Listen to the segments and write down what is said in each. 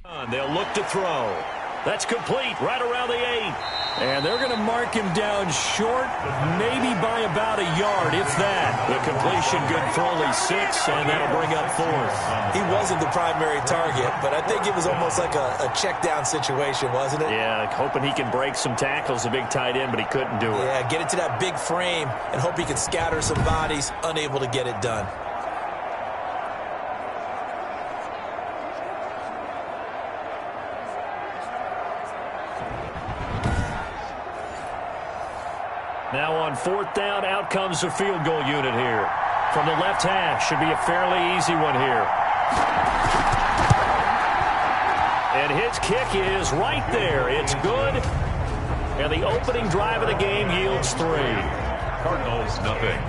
They'll look to throw. That's complete right around the 8. And they're going to mark him down short, maybe by about a yard, if that. The completion good for only 6, and that'll bring up 4th. He wasn't the primary target, but I think it was almost like a check down situation, wasn't it? Yeah, hoping he can break some tackles, a big tight end, but he couldn't do it. Yeah, get it to that big frame and hope he can scatter some bodies, unable to get it done. Now on 4th down, out comes the field goal unit here. From the left hash, should be a fairly easy one here. And his kick is right there. It's good. And the opening drive of the game yields 3. Cardinals, nothing.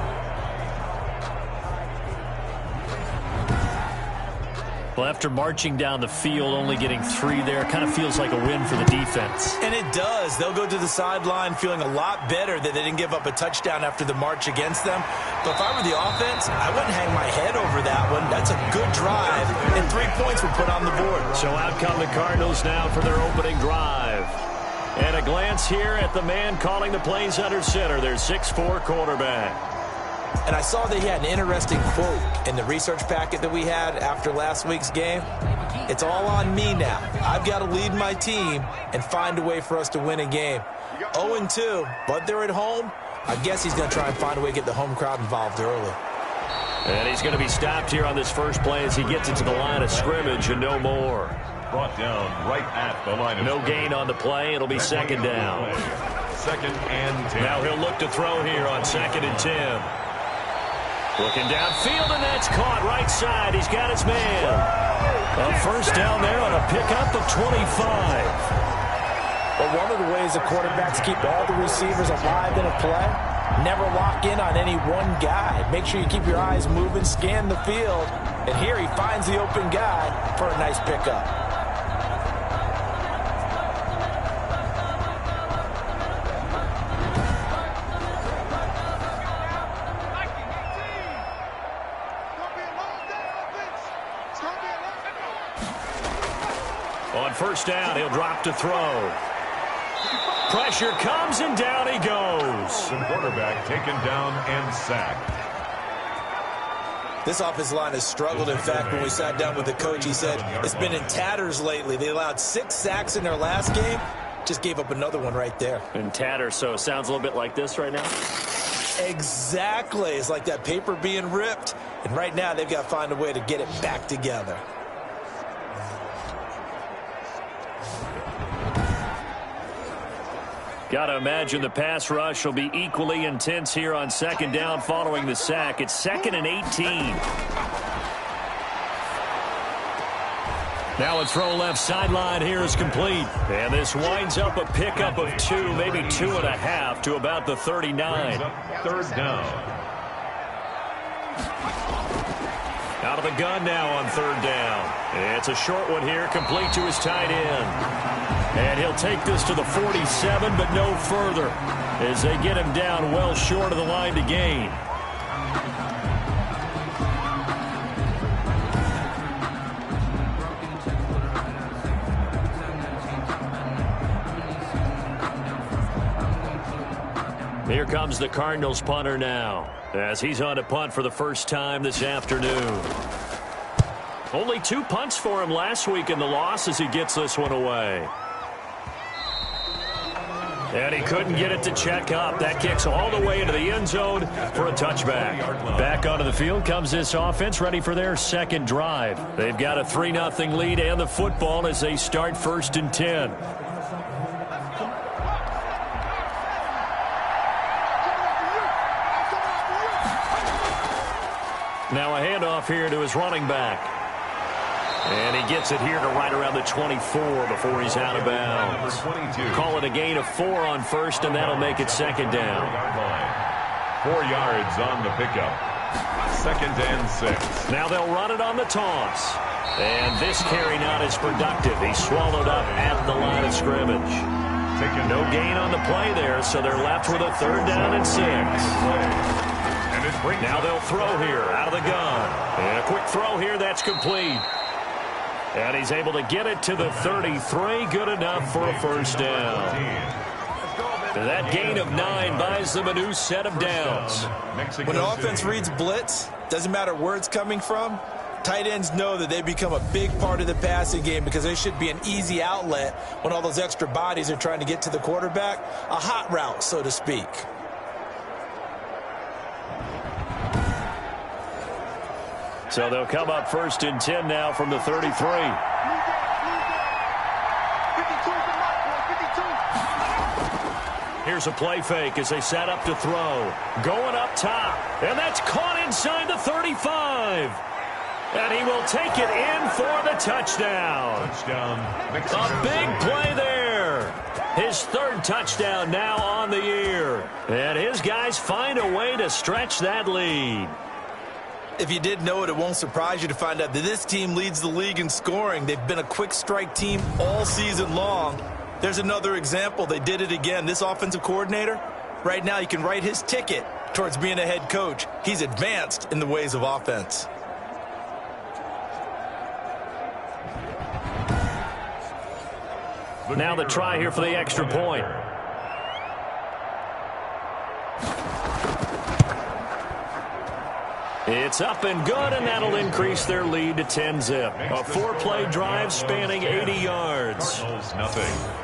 Well, after marching down the field, only getting 3 there, kind of feels like a win for the defense. And it does. They'll go to the sideline feeling a lot better that they didn't give up a touchdown after the march against them. But if I were the offense, I wouldn't hang my head over that one. That's a good drive, and 3 points were put on the board. So out come the Cardinals now for their opening drive. And a glance here at the man calling the plays under center, their 6'4" quarterback. And I saw that he had an interesting quote in the research packet that we had after last week's game. It's all on me now. I've got to lead my team and find a way for us to win a game. 0-2, but they're at home. I guess he's going to try and find a way to get the home crowd involved early. And he's going to be stopped here on this first play as he gets it to the line of scrimmage and no more. Brought down right at the line of scrimmage. No gain on the play. It'll be 2nd down. 2nd and 10. Now he'll look to throw here on 2nd and 10. Looking downfield, and that's caught right side. He's got his man. A first down there on a pickup of 25. Well, one of the ways the quarterbacks keep all the receivers alive in a play, never lock in on any one guy. Make sure you keep your eyes moving, scan the field. And here he finds the open guy for a nice pickup. On first down, he'll drop to throw. Pressure comes, and down he goes. The quarterback taken down and sacked. This offensive line has struggled. In fact, when we sat down with the coach, he said it's been in tatters lately. They allowed 6 sacks in their last game. Just gave up another one right there. In tatters, so it sounds a little bit like this right now? Exactly. It's like that paper being ripped. And right now, they've got to find a way to get it back together. Got to imagine the pass rush will be equally intense here on 2nd down following the sack. It's 2nd and 18. Now a throw left sideline here is complete. And this winds up a pickup of 2, maybe 2.5 to about the 39. 3rd down. Out of the gun now on 3rd down. It's a short one here, complete to his tight end. And he'll take this to the 47, but no further, as they get him down well short of the line to gain. Here comes the Cardinals punter now, as he's on to punt for the first time this afternoon. Only 2 punts for him last week in the loss as he gets this one away. And he couldn't get it to check up. That kicks all the way into the end zone for a touchback. Back onto the field comes this offense, ready for their 2nd drive. They've got a 3-0 lead and the football as they start 1st and 10. Now a handoff here to his running back. And he gets it here to right around the 24 before he's out of bounds. Call it a gain of 4 on 1st, and that'll make it 2nd down. 4 yards on the pickup. 2nd and 6. Now they'll run it on the toss. And this carry not as productive. He's swallowed up at the line of scrimmage. No gain on the play there, so they're left with a 3rd down and 6. Now they'll throw here out of the gun. And a quick throw here, that's complete. And he's able to get it to the 33. Good enough for a first down. That gain of 9 buys them a new set of downs. When an offense reads blitz, doesn't matter where it's coming from, tight ends know that they become a big part of the passing game because they should be an easy outlet when all those extra bodies are trying to get to the quarterback. A hot route, so to speak. So they'll come up 1st and 10 now from the 33. Here's a play fake as they set up to throw. Going up top. And that's caught inside the 35. And he will take it in for the touchdown. A big play there. His 3rd touchdown now on the year. And his guys find a way to stretch that lead. If you didn't know it, it won't surprise you to find out that this team leads the league in scoring. They've been a quick strike team all season long. There's another example. They did it again. This offensive coordinator, right now, you can write his ticket towards being a head coach. He's advanced in the ways of offense. Now the try here for the extra point. It's up and good, and that'll increase their lead to 10-zip. A 4-play drive spanning 80 yards. Cardinals, nothing.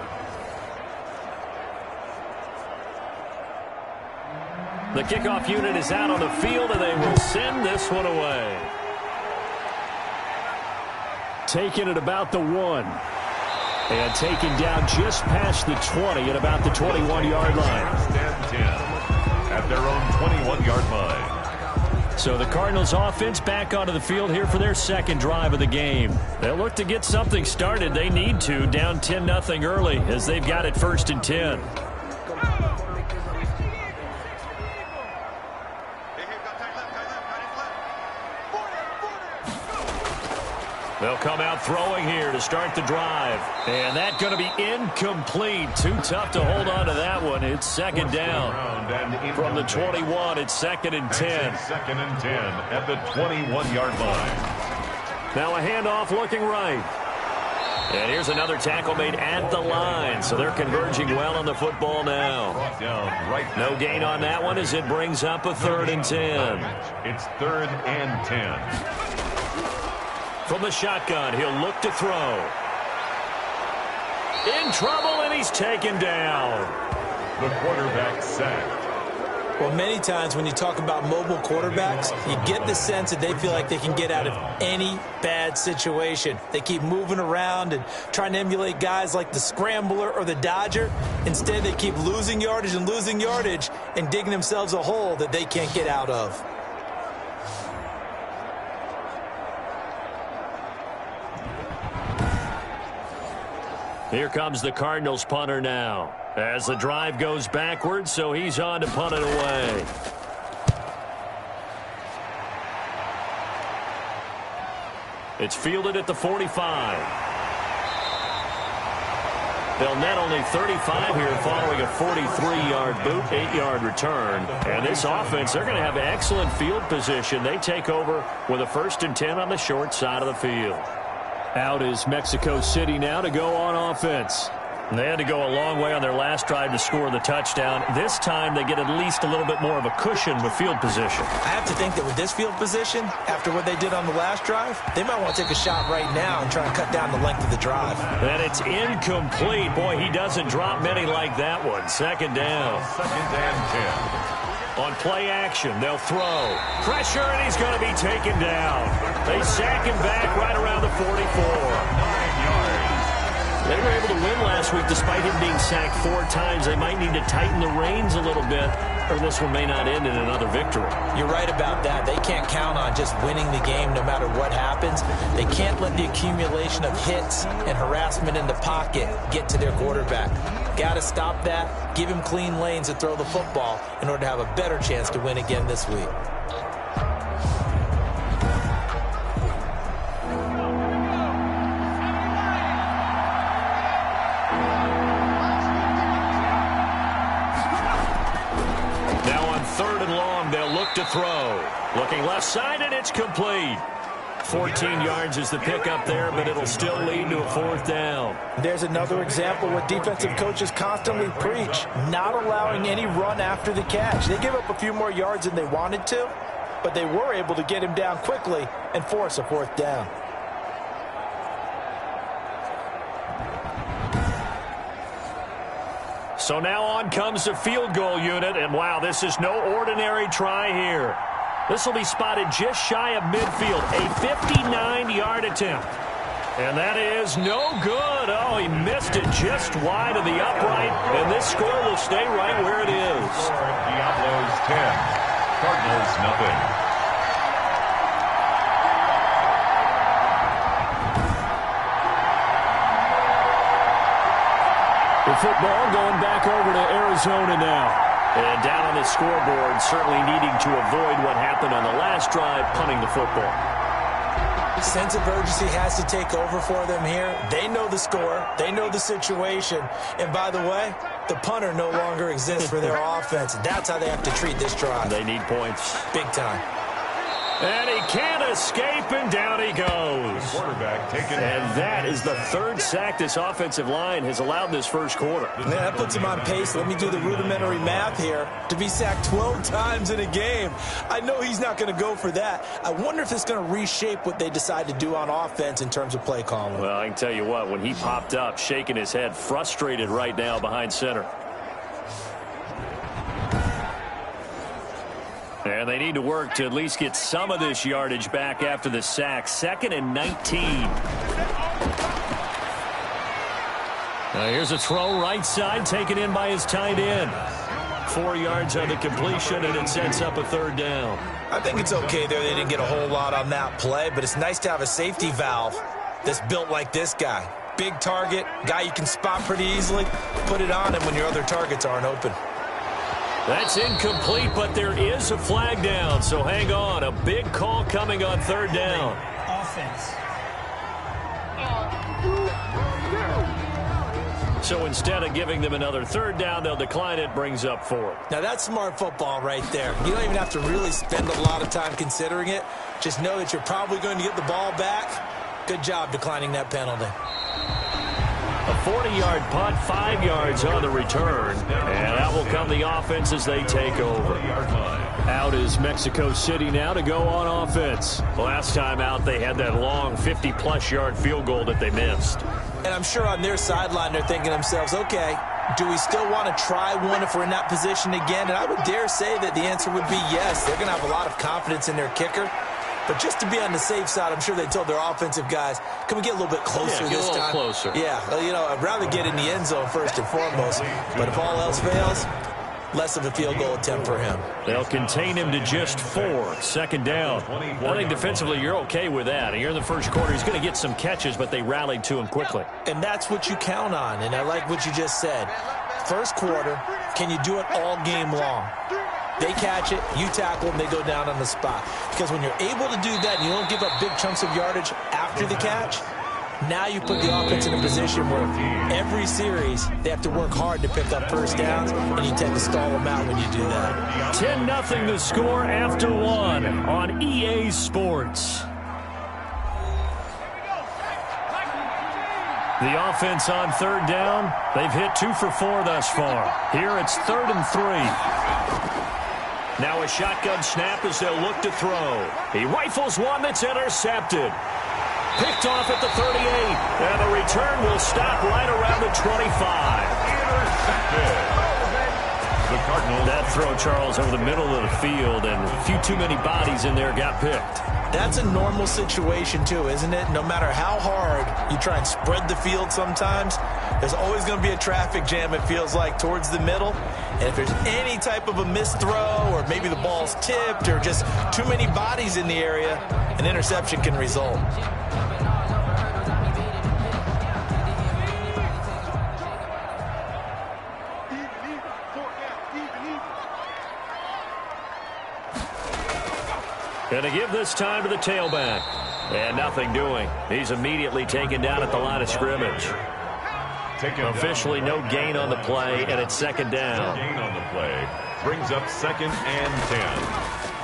The kickoff unit is out on the field, and they will send this one away. Taking it about the 1. And taken down just past the 20 at about the 21-yard line. 10 at their own 21-yard line. So the Cardinals offense back onto the field here for their 2nd drive of the game. They'll look to get something started. They need to, down 10-0 early as they've got it 1st and 10. They'll come out throwing here to start the drive. And that's going to be incomplete. Too tough to hold on to that one. It's 2nd down. From the 21, it's 2nd and 10. 2nd and 10 at the 21-yard line. Now a handoff looking right. And here's another tackle made at the line. So they're converging well on the football now. No gain on that one as it brings up a 3rd and 10. It's 3rd and 10. From the shotgun, he'll look to throw. In trouble, and he's taken down. The quarterback sacked. Well, many times when you talk about mobile quarterbacks, you get the sense that they feel like they can get out of any bad situation. They keep moving around and trying to emulate guys like the Scrambler or the Dodger. Instead, they keep losing yardage and digging themselves a hole that they can't get out of. Here comes the Cardinals punter now. As the drive goes backwards, so he's on to punt it away. It's fielded at the 45. They'll net only 35 here following a 43-yard boot, 8-yard return. And this offense, they're going to have excellent field position. They take over with a 1st and 10 on the short side of the field. Out is Mexico City now to go on offense. They had to go a long way on their last drive to score the touchdown. This time they get at least a little bit more of a cushion with field position. I have to think that with this field position, after what they did on the last drive, they might want to take a shot right now and try and cut down the length of the drive. And it's incomplete. Boy, he doesn't drop many like that one. 2nd down. 2nd and 10. On play action, they'll throw. Pressure, and he's going to be taken down. They sack him back right around the 44. 9 yards. They were able to win last week despite him being sacked 4 times. They might need to tighten the reins a little bit, or this one may not end in another victory. You're right about that. They can't count on just winning the game no matter what happens. They can't let the accumulation of hits and harassment in the pocket get to their quarterback. Got to stop that, give him clean lanes to throw the football in order to have a better chance to win again this week. Now on 3rd and long, they'll look to throw. Looking left side, and it's complete. 14 yards is the pickup there, but it'll still lead to a 4th down. There's another example what defensive coaches constantly preach, not allowing any run after the catch. They give up a few more yards than they wanted to, but they were able to get him down quickly and force a 4th down. So now on comes the field goal unit, and wow, this is no ordinary try here. This will be spotted just shy of midfield, a 59-yard attempt. And that is no good. Oh, he missed it just wide of the upright, and this score will stay right where it is. Diablos 10, Cardinals nothing. The football going back over to Arizona now. And down on the scoreboard, certainly needing to avoid what happened on the last drive, punting the football. Sense of urgency has to take over for them here. They know the score. They know the situation. And by the way, the punter no longer exists for their offense. That's how they have to treat this drive. They need points. Big time. And he can't escape, and down he goes. Quarterback taken. And that is the 3rd sack this offensive line has allowed this first quarter. Yeah, that puts him on pace. Let me do the rudimentary math here. To be sacked 12 times in a game, I know he's not going to go for that. I wonder if it's going to reshape what they decide to do on offense in terms of play calling. Well, I can tell you what, when he popped up, shaking his head, frustrated right now behind center. And they need to work to at least get some of this yardage back after the sack. 2nd and 19. Now here's a throw right side, taken in by his tight end. 4 yards on the completion, and it sets up a 3rd down. I think it's okay there. They didn't get a whole lot on that play, but it's nice to have a safety valve that's built like this guy. Big target, guy you can spot pretty easily. Put it on him when your other targets aren't open. That's incomplete, but there is a flag down, so hang on. A big call coming on 3rd down. Offense. So instead of giving them another 3rd down, they'll decline it, brings up 4th. Now that's smart football right there. You don't even have to really spend a lot of time considering it. Just know that you're probably going to get the ball back. Good job declining that penalty. A 40-yard punt, 5 yards on the return. And that will come the offense as they take over. Out is Mexico City now to go on offense. Last time out, they had that long 50-plus yard field goal that they missed. And I'm sure on their sideline, they're thinking to themselves, okay, do we still want to try one if we're in that position again? And I would dare say that the answer would be yes. They're going to have a lot of confidence in their kicker. But just to be on the safe side, I'm sure they told their offensive guys, can we get a little bit closer this time? Yeah, get a little closer. Yeah, you know, I'd rather get in the end zone first and foremost. But if all else fails, less of a field goal attempt for him. They'll contain him to just 4. 2nd down. I think defensively you're okay with that. Here in the first quarter, he's going to get some catches, but they rallied to him quickly. And that's what you count on, and I like what you just said. First quarter, can you do it all game long? They catch it, you tackle them, they go down on the spot. Because when you're able to do that and you don't give up big chunks of yardage after the catch, now you put the offense in a position where every series they have to work hard to pick up 1st downs, and you tend to stall them out when you do that. 10-0 the score after 1 on EA Sports. The offense on 3rd down, they've hit 2 for 4 thus far. Here it's 3rd and 3. Now a shotgun snap as they'll look to throw. He rifles one that's intercepted. Picked off at the 38. And the return will stop right around the 25. Intercepted. The Cardinals. That throw, Charles, over the middle of the field, and a few too many bodies in there got picked. That's a normal situation, too, isn't it? No matter how hard you try and spread the field sometimes, there's always going to be a traffic jam, it feels like, towards the middle. And if there's any type of a missed throw, or maybe the ball's tipped, or just too many bodies in the area, an interception can result. Going to give this time to the tailback. And nothing doing. He's immediately taken down at the line of scrimmage. Officially no gain on the play, and it's 2nd down. Gain on the play brings up 2nd and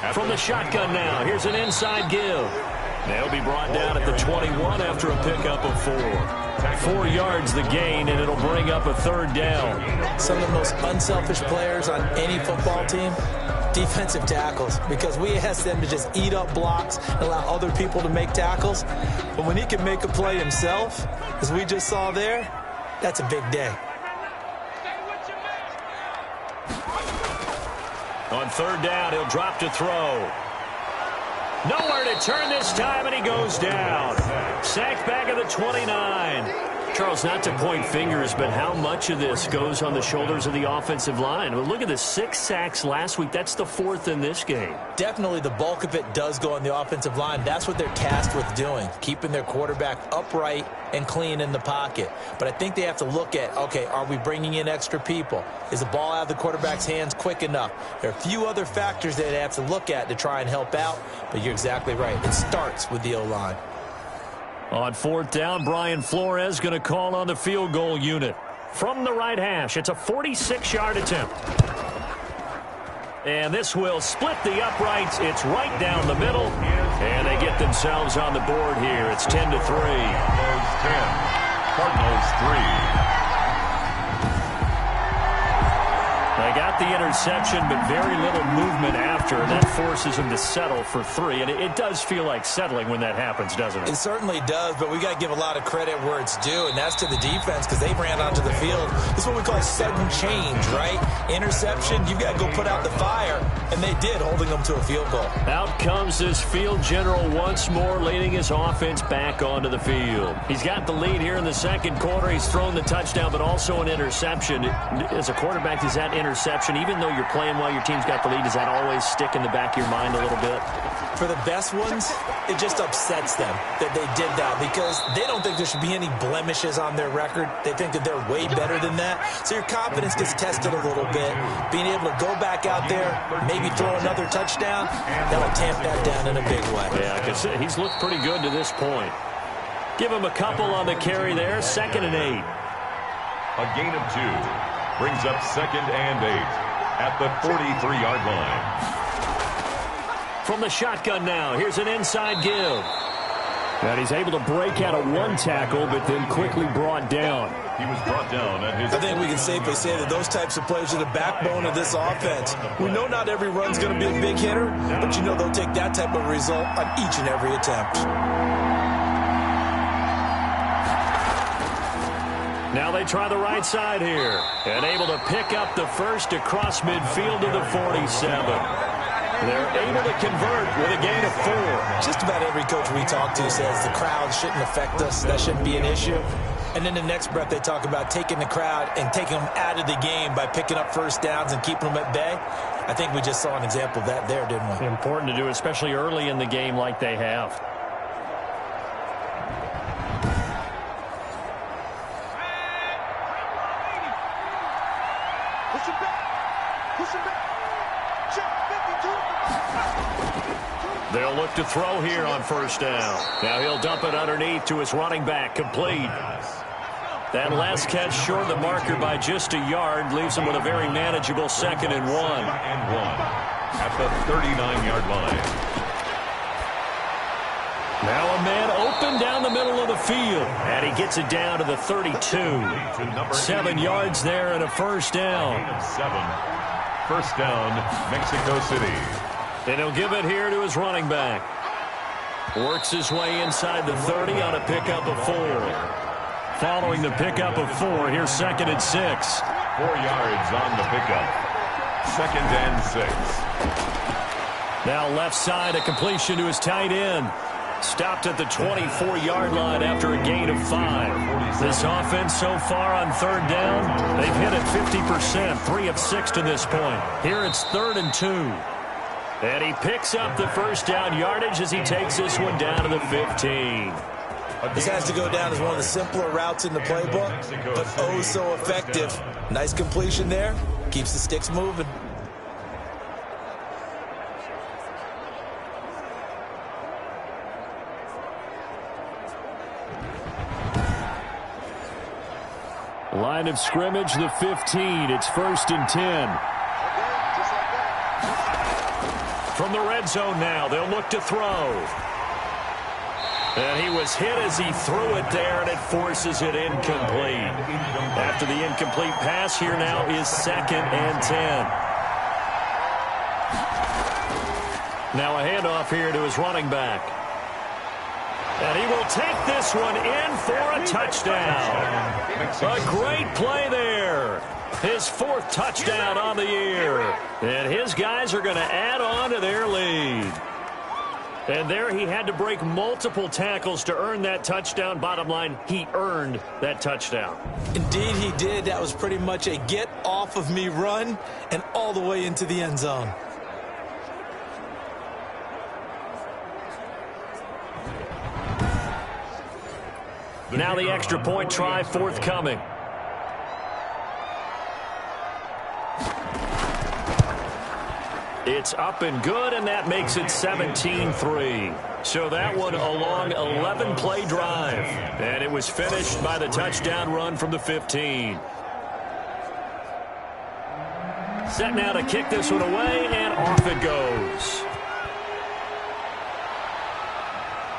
10. From the shotgun now, here's an inside give. They'll be brought down at the 21 after a pickup of 4. 4 yards the gain, and it'll bring up a 3rd down. Some of the most unselfish players on any football team, defensive tackles, because we ask them to just eat up blocks and allow other people to make tackles. But when he can make a play himself, as we just saw there, that's a big day. On 3rd down, he'll drop to throw. Nowhere to turn this time, and he goes down. Sacked back at the 29. Charles, not to point fingers, but how much of this goes on the shoulders of the offensive line? Well, look at the 6 sacks last week. That's the 4th in this game. Definitely the bulk of it does go on the offensive line. That's what they're tasked with doing, keeping their quarterback upright and clean in the pocket. But I think they have to look at, okay, are we bringing in extra people? Is the ball out of the quarterback's hands quick enough? There are a few other factors that they have to look at to try and help out, but you're exactly right. It starts with the O-line. On 4th down, Brian Flores going to call on the field goal unit. From the right hash, it's a 46-yard attempt. And this will split the uprights. It's right down the middle. And they get themselves on the board here. It's 10-3. Cardinals 3. They got the interception, but very little movement after, and that forces them to settle for 3. And it does feel like settling when that happens, doesn't it? It certainly does, but we got to give a lot of credit where it's due, and that's to the defense because they ran onto the field. This is what we call sudden change, right? Interception, you've got to go put out the fire, and they did, holding them to a field goal. Out comes this field general once more, leading his offense back onto the field. He's got the lead here in the 2nd quarter. He's thrown the touchdown, but also an interception. As a quarterback, does that interception, even though you're playing while your team's got the lead, does that always stick in the back of your mind a little bit? For the best ones, it just upsets them that they did that because they don't think there should be any blemishes on their record. They think that they're way better than that. So your confidence gets tested a little bit. Being able to go back out there, maybe throw another touchdown, that'll tamp that down in a big way. Yeah, because he's looked pretty good to this point. Give him a couple on the carry there, 2nd and 8. A gain of 2 brings up 2nd and 8 at the 43-yard line. From the shotgun now, here's an inside give. And he's able to break out of 1 tackle, but then quickly brought down. He was brought down at his... I think we can safely say that those types of players are the backbone of this offense. We know not every run's going to be a big hitter, but you know they'll take that type of result on each and every attempt. Now they try the right side here. And able to pick up the first across midfield to the 47. They're able to convert with a gain of 4. Just about every coach we talk to says the crowd shouldn't affect us. That shouldn't be an issue. And then the next breath they talk about taking the crowd and taking them out of the game by picking up first downs and keeping them at bay. I think we just saw an example of that there, didn't we? Important to do, especially early in the game like they have. They'll look to throw here on 1st down. Now he'll dump it underneath to his running back, complete. That last catch short of the marker by just a yard leaves him with a very manageable 2nd and 1. At the 39-yard line. Now a man open down the middle of the field. And he gets it down to the 32. 7 yards there and a 1st down. 7. 1st down, Mexico City. And he'll give it here to his running back. Works his way inside the 30 on a pickup of 4. Following the pickup of 4, here's 2nd and 6. 4 yards on the pickup. 2nd and 6. Now left side, a completion to his tight end. Stopped at the 24-yard line after a gain of 5. This offense so far on 3rd down, they've hit it 50%, 3 of 6 to this point. Here it's 3rd and 2. And he picks up the 1st down yardage as he takes this one down to the 15. This has to go down as one of the simpler routes in the playbook, but oh so effective. Nice completion there. Keeps the sticks moving. Line of scrimmage, the 15. It's 1st and 10. From the red zone now, they'll look to throw. And he was hit as he threw it there, and it forces it incomplete. After the incomplete pass, here now is 2nd and 10. Now a handoff here to his running back. And he will take this one in for a touchdown. A great play there. His 4th touchdown on the year. And his guys are going to add on to their lead. And there he had to break multiple tackles to earn that touchdown. Bottom line, he earned that touchdown. Indeed he did. That was pretty much a get off of me run and all the way into the end zone. Now the extra point try forthcoming. It's up and good, and that makes it 17-3. So that one a long 11-play drive. And it was finished by the touchdown run from the 15. Set now to kick this one away, and off it goes.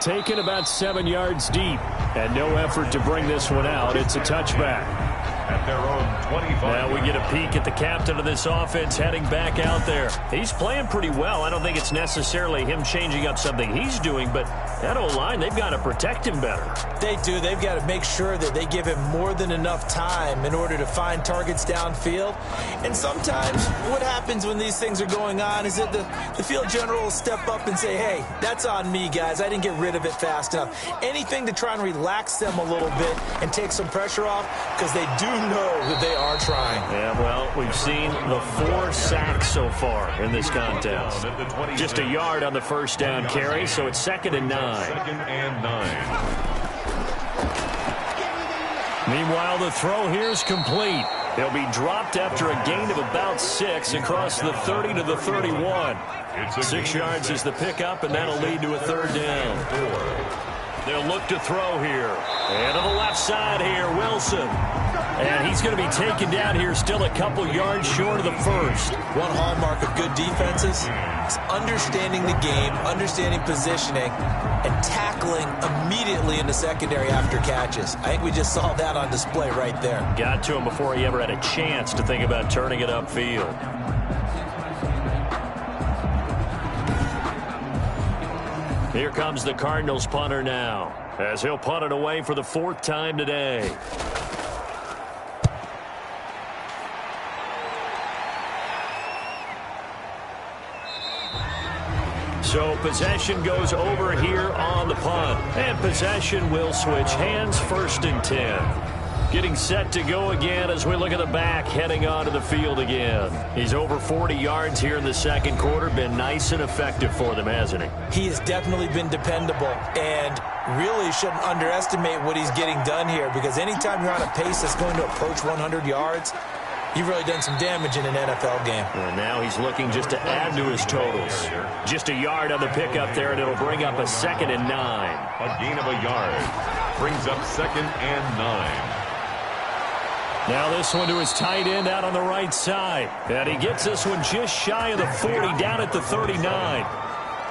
Taken about 7 yards deep, and no effort to bring this one out. It's a touchback. At their own 25. Now we get a peek at the captain of this offense heading back out there. He's playing pretty well. I don't think it's necessarily him changing up something he's doing, but that O-line, they've got to protect him better. They do. They've got to make sure that they give him more than enough time in order to find targets downfield. And sometimes what happens when these things are going on is that the field general will step up and say, hey, that's on me, guys. I didn't get rid of it fast enough. Anything to try and relax them a little bit and take some pressure off, because they do know that they are trying. Yeah, well, we've seen the 4 sacks so far in this contest. Just a yard on the first down carry, so it's 2nd and 9. 2nd and 9. Meanwhile, the throw here is complete. He'll be dropped after a gain of about 6 across the 30 to the 31. 6 yards is the pickup, and that'll lead to a 3rd down. They'll look to throw here. And to the left side here, Wilson. And he's going to be taken down here, still a couple yards short of the first. One hallmark of good defenses is understanding the game, understanding positioning, and tackling immediately in the secondary after catches. I think we just saw that on display right there. Got to him before he ever had a chance to think about turning it upfield. Here comes the Cardinals punter now, as he'll punt it away for the 4th time today. So possession goes over here on the punt. And possession will switch hands, 1st and 10. Getting set to go again as we look at the back heading onto the field again. He's over 40 yards here in the 2nd quarter. Been nice and effective for them, hasn't he? He has definitely been dependable, and really shouldn't underestimate what he's getting done here, because anytime you're on a pace that's going to approach 100 yards, you've really done some damage in an NFL game. And now he's looking just to add to his totals. Just a yard on the pickup there, and it'll bring up a 2nd and 9. A gain of a yard brings up 2nd and 9. Now this one to his tight end out on the right side. And he gets this one just shy of the 40, down at the 39.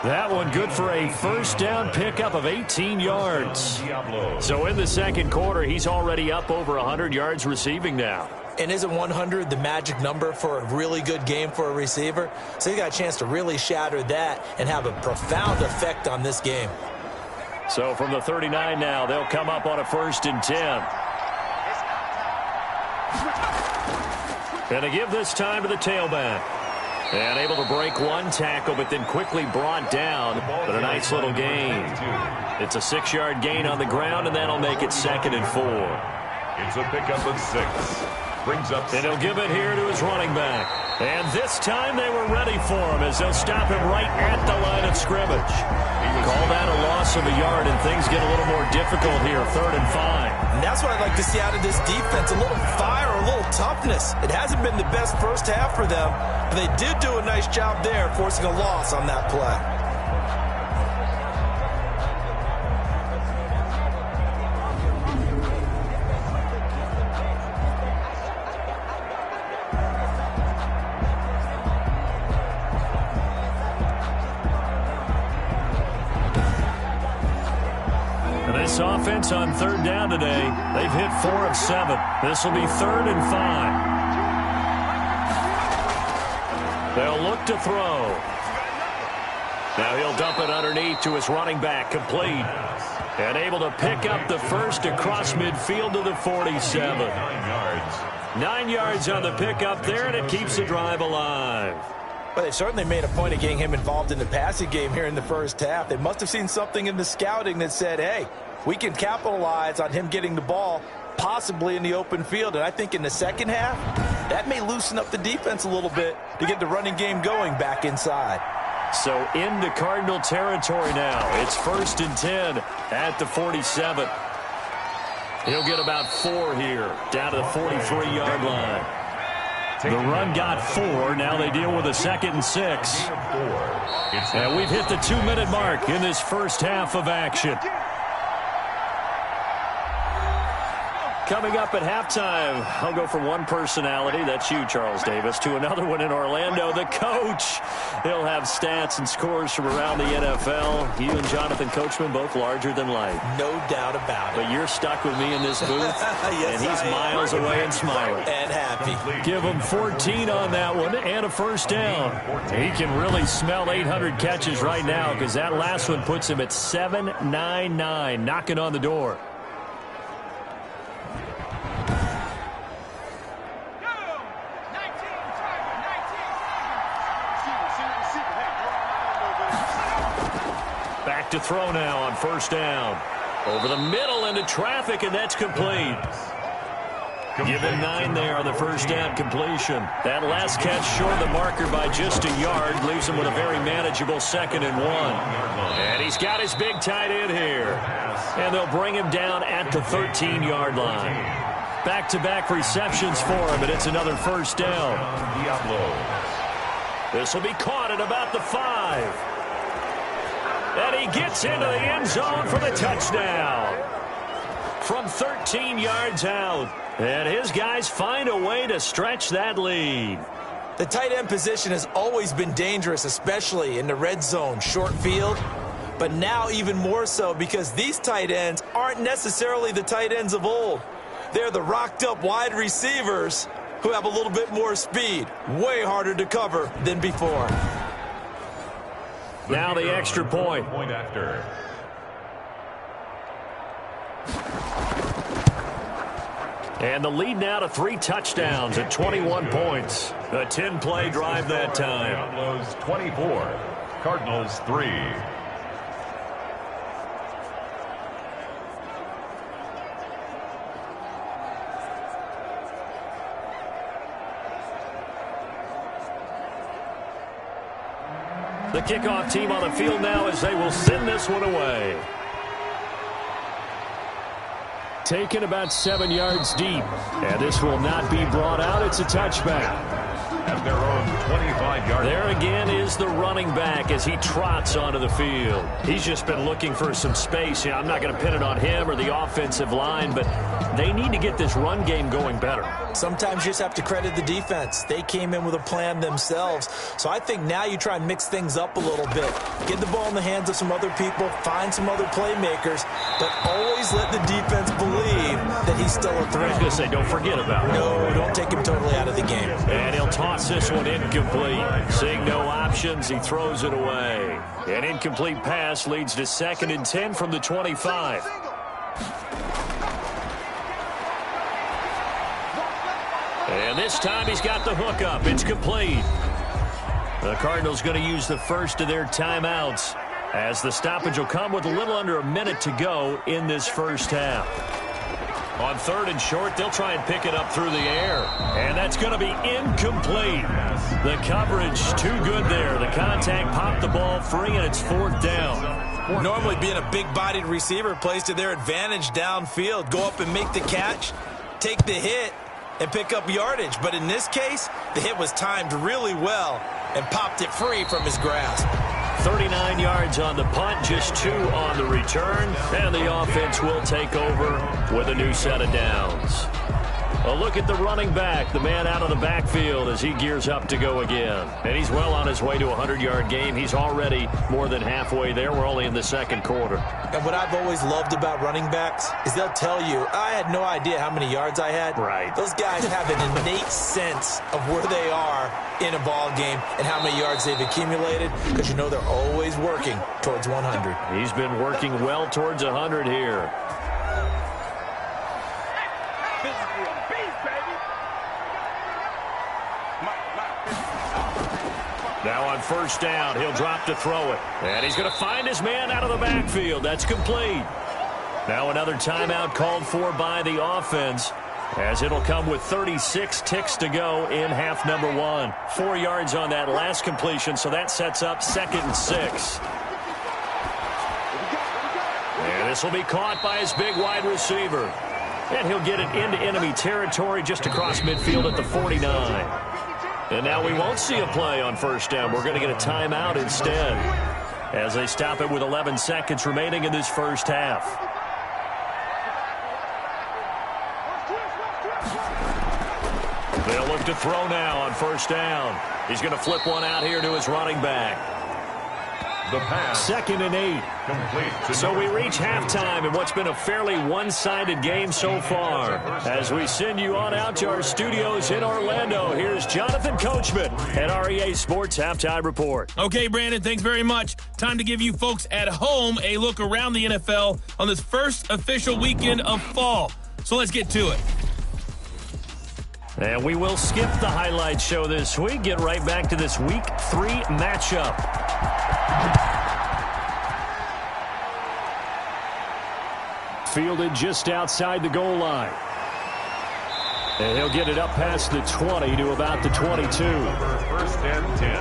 That one good for a 1st down pickup of 18 yards. So in the 2nd quarter, he's already up over 100 yards receiving now. And isn't 100 the magic number for a really good game for a receiver? So he got a chance to really shatter that and have a profound effect on this game. So from the 39 now, they'll come up on a 1st and 10. And to give this time to the tailback. And able to break one tackle, but then quickly brought down. But a nice little gain. It's a 6-yard gain on the ground, and that'll make it 2nd and 4. It's a pickup of 6. Brings up. And he'll give it here to his running back. And this time they were ready for him as they'll stop him right at the line of scrimmage. Call that a loss of a yard, and things get a little more difficult here, 3rd and 5. And that's what I'd like to see out of this defense, a little fire, a little toughness. It hasn't been the best first half for them, but they did do a nice job there, forcing a loss on that play. This offense on third down today, they've hit 4 of 7. This will be 3rd and 5. They'll look to throw. Now he'll dump it underneath to his running back, complete. And able to pick up the first across midfield to the 47. 9 yards. 9 yards on the pickup there, and it keeps the drive alive. Well, they certainly made a point of getting him involved in the passing game here in the first half. They must have seen something in the scouting that said, hey, we can capitalize on him getting the ball possibly in the open field. And I think in the second half, that may loosen up the defense a little bit to get the running game going back inside. So into Cardinal territory now. It's 1st and 10 at the 47. He'll get about 4 here, down to the 43-yard line. The run got 4. Now they deal with a 2nd and 6. And we've hit the 2-minute mark in this first half of action. Coming up at halftime, I'll go from one personality, that's you, Charles Davis, to another one in Orlando, the coach. He'll have stats and scores from around the NFL. You and Jonathan Coachman, both larger than life. No doubt about it. But you're stuck with me in this booth, Yes, and he's miles away and smiling. And happy. Give him 14 on that one and a first down. He can really smell 800 catches right now because that last one puts him at 799, knocking on the door. Back to throw now on first down. Over the middle into traffic, and that's complete. Give him 9 there on the first down completion. That last catch short of the marker by just a yard leaves him with a very manageable 2nd and 1. And he's got his big tight end here. And they'll bring him down at the 13-yard line. Back-to-back receptions for him, and it's another first down. Diablos. This will be caught at about the 5. And he gets into the end zone for the touchdown. From 13 yards out. And his guys find a way to stretch that lead. The tight end position has always been dangerous, especially in the red zone, short field. But now even more so because these tight ends aren't necessarily the tight ends of old. They're the rocked-up wide receivers who have a little bit more speed. Way harder to cover than before. Now the extra point. Point after. And the lead now to 3 touchdowns at 21 points. A 10-play drive that time. Diablos 24, Cardinals 3. The kickoff team on the field now as they will send this one away. Taken about 7 yards deep. And this will not be brought out. It's a touchback. At their own 25-yard. There again is the running back as he trots onto the field. He's just been looking for some space. I'm not going to pin it on him or the offensive line, but they need to get this run game going better. Sometimes you just have to credit the defense. They came in with a plan themselves. So I think now you try and mix things up a little bit. Get the ball in the hands of some other people, find some other playmakers, but always let the defense believe that he's still a threat. I was going to say, don't forget about it. No, don't take him totally out of the game. And he'll toss this one incomplete. Seeing no options, he throws it away. An incomplete pass leads to 2nd and 10 from the 25. And this time he's got the hook up. It's complete. The Cardinals going to use the first of their timeouts as the stoppage will come with a little under a minute to go in this first half. On 3rd and short, they'll try and pick it up through the air. And that's going to be incomplete. The coverage too good there. The contact popped the ball free, and it's 4th down. Normally being a big-bodied receiver plays to their advantage downfield. Go up and make the catch, take the hit, and pick up yardage. But in this case, the hit was timed really well and popped it free from his grasp. 39 yards on the punt, just 2 on the return, and the offense will take over with a new set of downs. A look at the running back, the man out of the backfield as he gears up to go again. And he's well on his way to a 100-yard game. He's already more than halfway there. We're only in the second quarter. And what I've always loved about running backs is they'll tell you, I had no idea how many yards I had. Right. Those guys have an innate sense of where they are in a ball game and how many yards they've accumulated, because you know they're always working towards 100. He's been working well towards 100 here. Now on first down, he'll drop to throw it. And he's going to find his man out of the backfield. That's complete. Now another timeout called for by the offense, as it'll come with 36 ticks to go in half number 1. 4 yards on that last completion, so that sets up 2nd and 6. And this will be caught by his big wide receiver. And he'll get it into enemy territory just across midfield at the 49. And now we won't see a play on first down. We're going to get a timeout instead, as they stop it with 11 seconds remaining in this first half. They'll look to throw now on first down. He's going to flip one out here to his running back. The pass. 2nd and 8. Complete. So we reach halftime in what's been a fairly one-sided game so far. As we send you on out to our studios in Orlando, here's Jonathan Coachman at REA Sports Halftime Report. Okay, Brandon, thanks very much. Time to give you folks at home a look around the NFL on this first official weekend of fall. So let's get to it. And we will skip the highlight show this week. Get right back to this Week 3 matchup. Fielded just outside the goal line. And he'll get it up past the 20 to about the 22. First and 10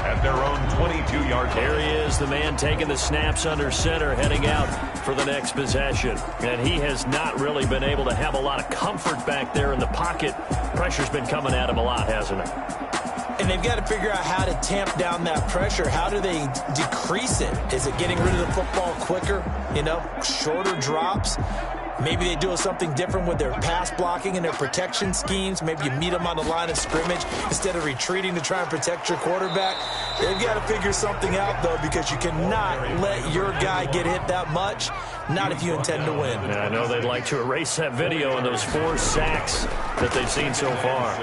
at their own 22-yard line. Here he is, the man taking the snaps under center, heading out for the next possession. And he has not really been able to have a lot of comfort back there in the pocket. Pressure's been coming at him a lot, hasn't it? And they've got to figure out how to tamp down that pressure. How do they decrease it? Is it getting rid of the football quicker? You know, shorter drops? Maybe they do something different with their pass blocking and their protection schemes. Maybe you meet them on the line of scrimmage instead of retreating to try and protect your quarterback. They've got to figure something out, though, because you cannot let your guy get hit that much, not if you intend to win. Yeah, I know they'd like to erase that video and those 4 sacks that they've seen so far.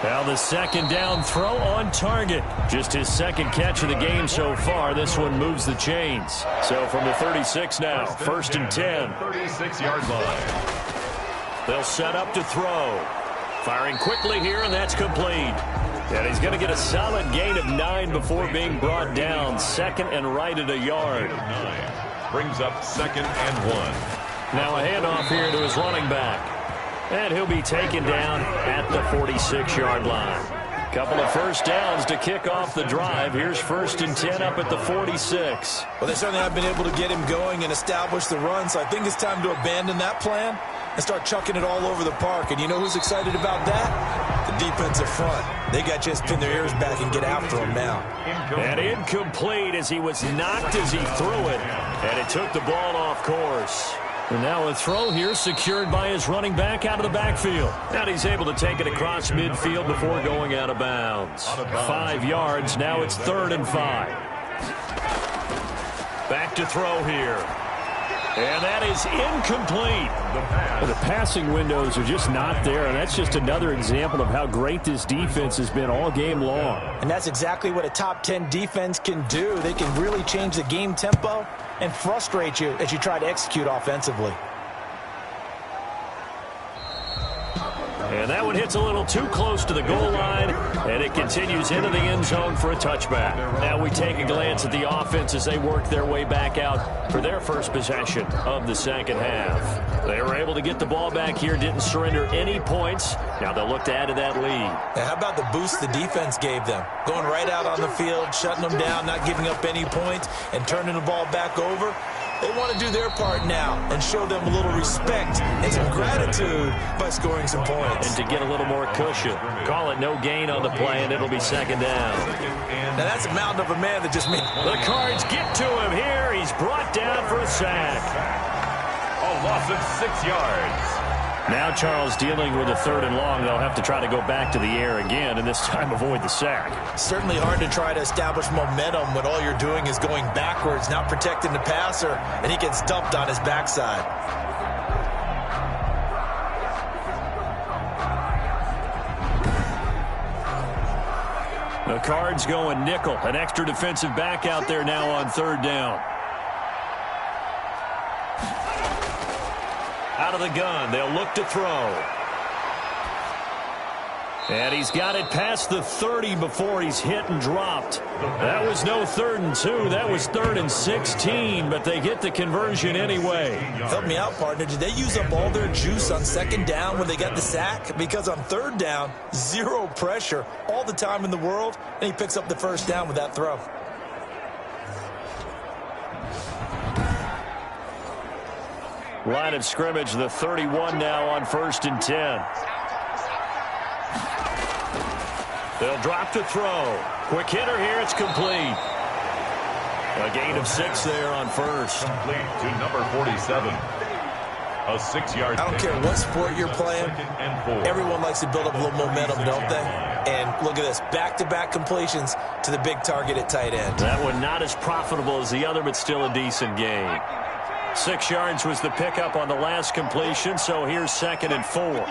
Now the second down throw on target. Just his second catch of the game so far. This one moves the chains. So from the 36 now, first and 10. 36-yard line. They'll set up to throw. Firing quickly here, and that's complete. And he's going to get a solid gain of 9 before being brought down. 2nd and right at a yard. 9 brings up 2nd and 1. Now a handoff here to his running back. And he'll be taken down at the 46-yard line. Couple of first downs to kick off the drive. Here's first and 10 up at the 46. Well, they certainly have been able to get him going and establish the run, so I think it's time to abandon that plan and start chucking it all over the park. And you know who's excited about that? The defensive front. They got to just pin their ears back and get after him now. And incomplete as he was knocked as he threw it. And it took the ball off course. And now a throw here secured by his running back out of the backfield. Now he's able to take it across midfield before going out of bounds. 5 yards. Now it's 3rd and 5. Back to throw here. And that is incomplete. The passing windows are just not there, and that's just another example of how great this defense has been all game long. And that's exactly what a top 10 defense can do. They can really change the game tempo and frustrate you as you try to execute offensively. And that one hits a little too close to the goal line, and it continues into the end zone for a touchback. Now we take a glance at the offense as they work their way back out for their first possession of the second half. They were able to get the ball back here, didn't surrender any points. Now they'll look to add to that lead. Now, how about the boost the defense gave them? Going right out on the field, shutting them down, not giving up any points, and turning the ball back over. They want to do their part now and show them a little respect and some gratitude by scoring some points. And to get a little more cushion. Call it no gain on the play, and it'll be second down. Now that's a mountain of a man that just made... The Cards get to him here. He's brought down for a sack. A loss of 6 yards. Now Charles dealing with a 3rd and long. They'll have to try to go back to the air again, and this time avoid the sack. Certainly hard to try to establish momentum when all you're doing is going backwards, not protecting the passer, and he gets dumped on his backside. The Cards going nickel. An extra defensive back out there now on 3rd down. Out of the gun, they'll look to throw. And he's got it past the 30 before he's hit and dropped. That was no 3rd and 2. That was 3rd and 16, but they get the conversion anyway. Help me out, partner. Did they use up all their juice on 2nd down when they got the sack? Because on 3rd down, 0 pressure, all the time in the world, and he picks up the 1st down with that throw. Line of scrimmage, the 31 now on 1st and 10. They'll drop to throw. Quick hitter here, it's complete. A gain of 6 there on 1st. Complete to number 47. A 6-yard. I don't care what sport you're playing. Everyone likes to build up a little momentum, don't they? And look at this, back-to-back completions to the big target at tight end. That one not as profitable as the other, but still a decent gain. 6 yards was the pickup on the last completion, so here's 2nd and 4.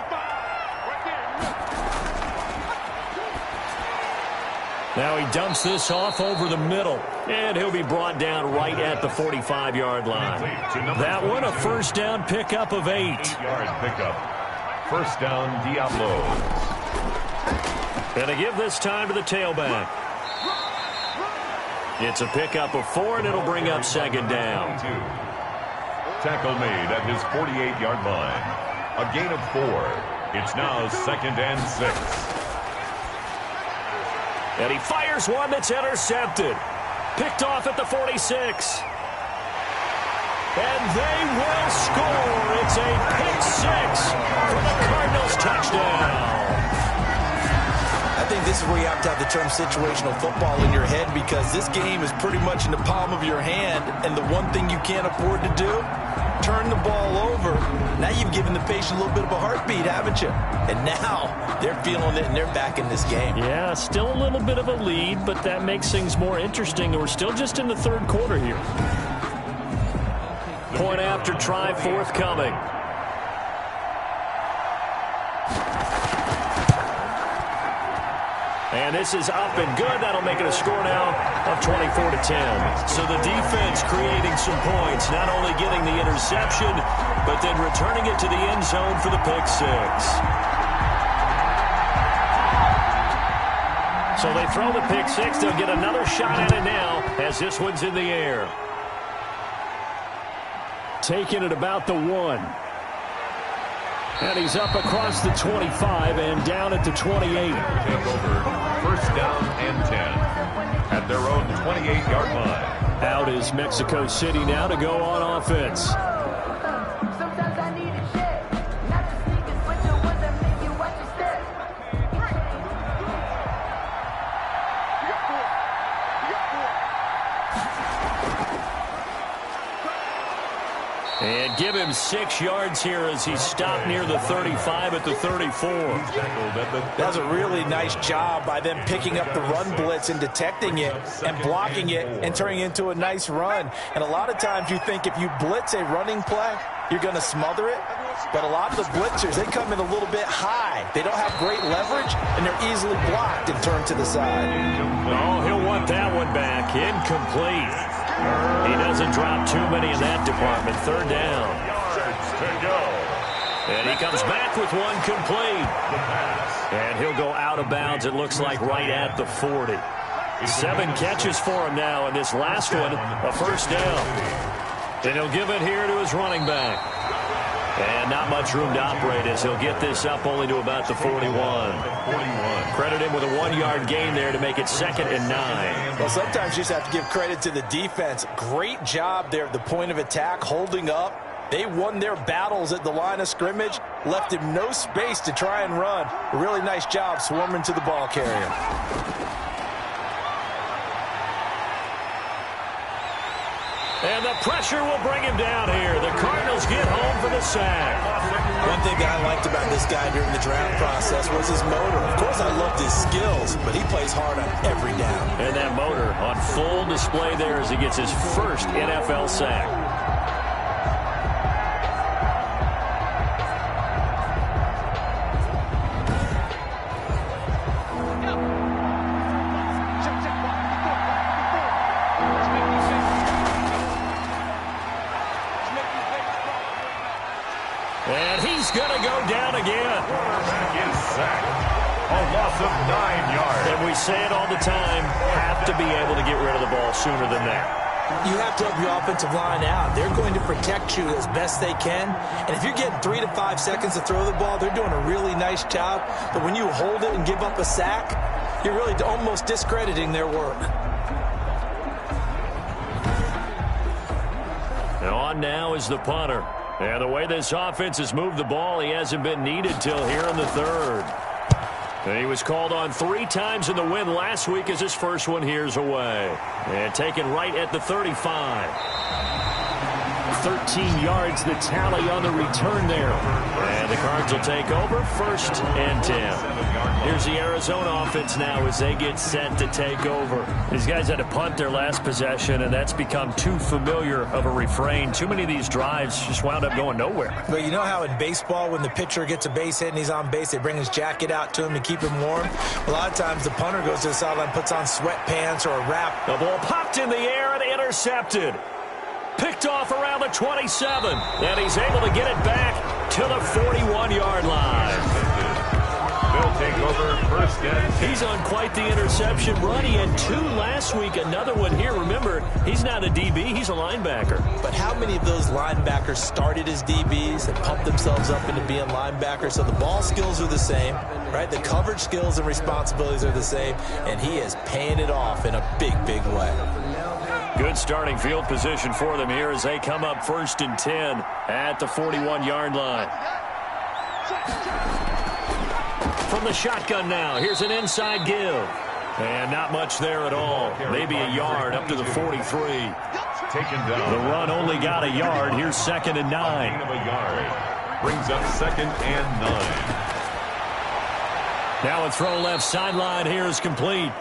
Now he dumps this off over the middle, and he'll be brought down right at the 45-yard line. That one a 1st down pickup of 8. 8-yard pickup. 1st down, Diablos. And to give this time to the tailback. It's a pickup of 4, and it'll bring up 2nd down. Tackle made at his 48-yard line. A gain of 4. It's now 2nd and 6. And he fires one that's intercepted. Picked off at the 46. And they will score. It's a pick 6 for the Cardinals touchdown. I think this is where you have to have the term situational football in your head, because this game is pretty much in the palm of your hand, and the one thing you can't afford to do, turn the ball over. Now you've given the patient a little bit of a heartbeat, haven't you? And now they're feeling it, and they're back in this game. Yeah, still a little bit of a lead, but that makes things more interesting. We're still just in the 3rd quarter here. Point after try forthcoming. And this is up and good. That'll make it a score now of 24-10. So the defense creating some points, not only getting the interception, but then returning it to the end zone for the pick 6. So they throw the pick 6. They'll get another shot at it now as this one's in the air. Taking it about the 1. And he's up across the 25 and down at the 28. Take over. 1st down and 10 at their own 28-yard line. Out is Mexico City now to go on offense. And give him 6 yards here as he stopped near the 35 at the 34. That's a really nice job by them picking up the run blitz and detecting it and blocking it and turning it into a nice run. And a lot of times you think if you blitz a running play, you're going to smother it. But a lot of the blitzers, they come in a little bit high. They don't have great leverage, and they're easily blocked and turned to the side. Oh, he'll want that one back. Incomplete. He doesn't drop too many in that department. 3rd down. And he comes back with one complete. And he'll go out of bounds, it looks like, right at the 40. 7 catches for him now, and this last one, a 1st down. And he'll give it here to his running back. And not much room to operate as he'll get this up only to about the 41. Credit him with a 1-yard gain there to make it 2nd and 9. Well, sometimes you just have to give credit to the defense. Great job there at the point of attack, holding up. They won their battles at the line of scrimmage, left him no space to try and run. A really nice job swarming to the ball carrier. And the pressure will bring him down here. The Cardinals get home for the sack. One thing I liked about this guy during the draft process was his motor. Of course, I loved his skills, but he plays hard on every down. And that motor on full display there as he gets his first NFL sack. And he's going to go down again. Quarterback is sacked. A loss of 9 yards. And we say it all the time, have to be able to get rid of the ball sooner than that. You have to help your offensive line out. They're going to protect you as best they can. And if you're getting 3 to 5 seconds to throw the ball, they're doing a really nice job. But when you hold it and give up a sack, you're really almost discrediting their work. And on now is the punter. And the way this offense has moved the ball, he hasn't been needed till here in the third. And he was called on 3 times in the win last week as his first one here's away. And taken right at the 35. 13 yards the tally on the return there. And the Cards will take over 1st and 10. Here's the Arizona offense now as they get set to take over. These guys had to punt their last possession, and that's become too familiar of a refrain. Too many of these drives just wound up going nowhere. But you know how in baseball when the pitcher gets a base hit and he's on base, they bring his jacket out to him to keep him warm? A lot of times the punter goes to the sideline, puts on sweatpants or a wrap. The ball popped in the air and intercepted. Picked off around the 27. And he's able to get it back to the 41-yard line. They'll take over 1st and 10. He's on quite the interception run. He had 2 last week, another one here. Remember, he's not a DB, he's a linebacker. But how many of those linebackers started as DBs and pumped themselves up into being linebackers? So the ball skills are the same, right? The coverage skills and responsibilities are the same, and he is paying it off in a big, big way. Good starting field position for them here as they come up 1st and 10 at the 41-yard line. From the shotgun now, here's an inside give. And not much there at all. Maybe a yard up to the 43. Taken down. The run only got a yard. Here's 2nd and 9. Gain of a yard. Brings up 2nd and 9. Now a throw left sideline here is complete.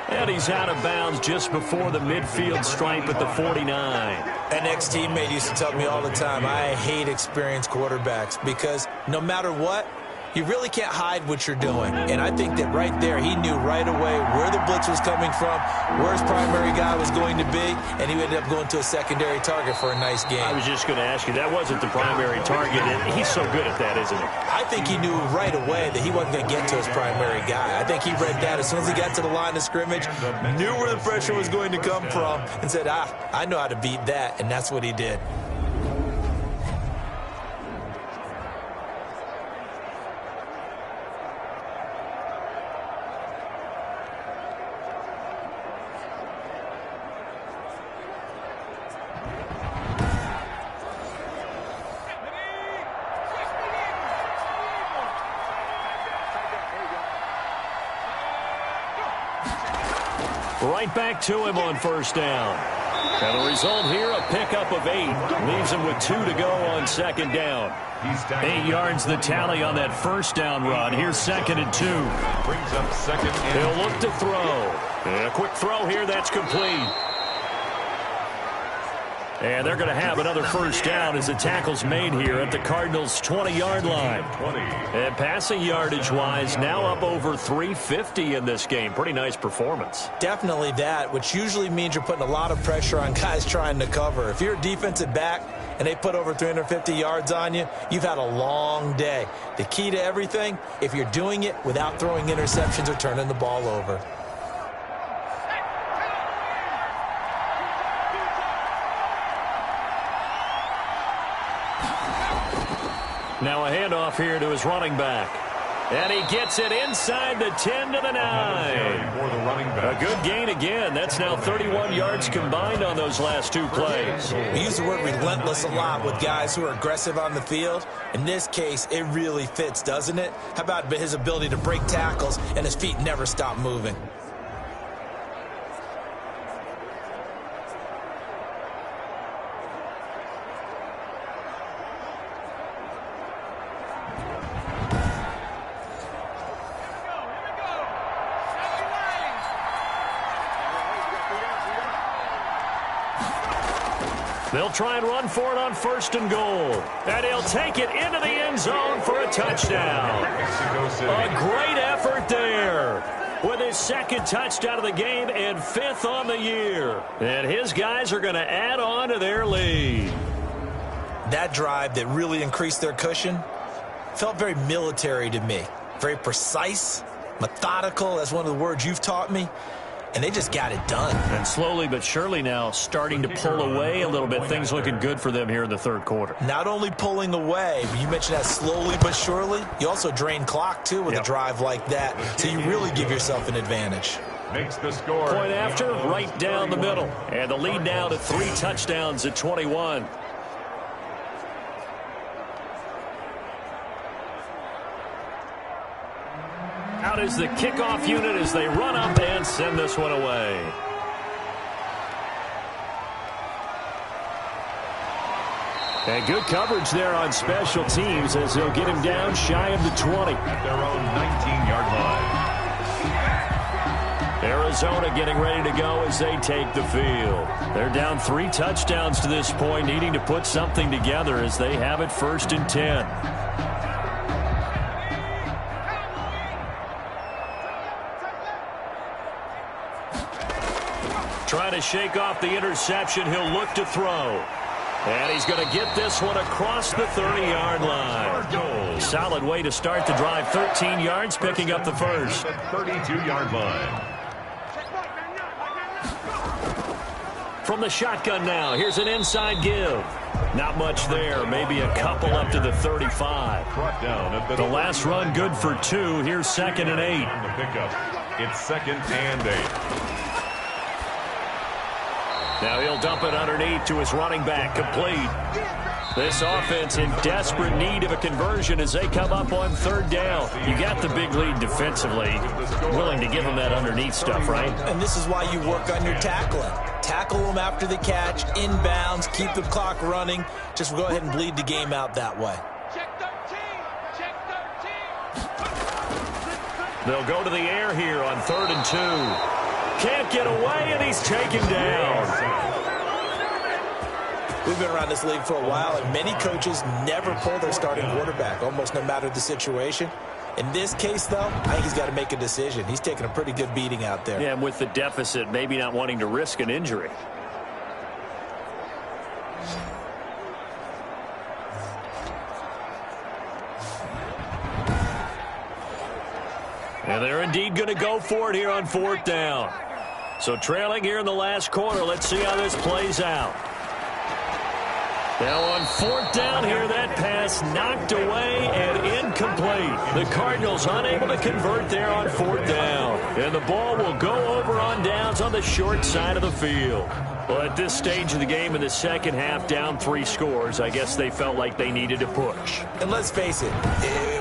And he's out of bounds just before the midfield stripe at the 49. An ex-teammate used to tell me all the time, I hate experienced quarterbacks because no matter what, you really can't hide what you're doing. And I think that right there, he knew right away where the blitz was coming from, where his primary guy was going to be, and he ended up going to a secondary target for a nice game. I was just going to ask you, that wasn't the primary target, and he's so good at that, isn't he? I think he knew right away that he wasn't going to get to his primary guy. I think he read that as soon as he got to the line of scrimmage, knew where the pressure was going to come from, and said, I know how to beat that, and that's what he did. Right back to him on 1st down. And the result here, a pickup of 8. Leaves him with 2 to go on 2nd down. 8 yards the tally on that 1st down run. Here's 2nd and 2. Brings up 2nd and He'll look to throw. And a quick throw here, that's complete. And they're going to have another 1st down as the tackle's made here at the Cardinals' 20-yard line. 20. And passing yardage-wise, now up over 350 in this game. Pretty nice performance. Definitely that, which usually means you're putting a lot of pressure on guys trying to cover. If you're a defensive back and they put over 350 yards on you, you've had a long day. The key to everything, if you're doing it without throwing interceptions or turning the ball over. Now a handoff here to his running back. And he gets it inside the 10 to the 9. For the running back. A good gain again. That's now 31 yards combined on those last 2 plays. We use the word relentless a lot with guys who are aggressive on the field. In this case, it really fits, doesn't it? How about his ability to break tackles and his feet never stop moving? They'll try and run for it on 1st and goal. And he'll take it into the end zone for a touchdown. A great effort there with his 2nd touchdown of the game and 5th on the year. And his guys are going to add on to their lead. That drive that really increased their cushion felt very military to me. Very precise, methodical. That's one of the words you've taught me. And they just got it done. And slowly but surely now starting to pull away a little bit. Things looking good for them here in the 3rd quarter. Not only pulling away, but you mentioned that slowly but surely. You also drain clock, too, with a drive like that. So you really give yourself an advantage. Makes the score. Point after, right down the middle. And the lead now to 3 touchdowns at 21. Out is the kickoff unit as they run up and send this one away. And good coverage there on special teams as they'll get him down shy of the 20. At their own 19-yard line. Arizona getting ready to go as they take the field. They're down 3 touchdowns to this point, needing to put something together as they have it 1st and 10. Trying to shake off the interception. He'll look to throw. And he's going to get this one across the 30-yard line. Solid way to start the drive. 13 yards, picking up the first. 32-yard line. From the shotgun now, here's an inside give. Not much there, maybe a couple up to the 35. The last run good for 2. Here's 2nd and 8. The pickup. It's 2nd and 8. Now he'll dump it underneath to his running back, complete. This offense in desperate need of a conversion as they come up on 3rd down. You got the big lead defensively. Willing to give them that underneath stuff, right? And this is why you work on your tackling. Tackle them after the catch, inbounds, keep the clock running. Just go ahead and bleed the game out that way. They'll go to the air here on 3rd and 2. Can't get away, and he's taken down. We've been around this league for a while, and many coaches never pull their starting quarterback, almost no matter the situation. In this case, though, I think he's got to make a decision. He's taking a pretty good beating out there. Yeah, and with the deficit, maybe not wanting to risk an injury. And they're indeed going to go for it here on 4th down. So trailing here in the last quarter. Let's see how this plays out. Now on 4th down here, that pass knocked away and incomplete. The Cardinals unable to convert there on 4th down. And the ball will go over on downs on the short side of the field. Well, at this stage of the game in the 2nd half, down 3 scores, I guess they felt like they needed to push. And let's face it,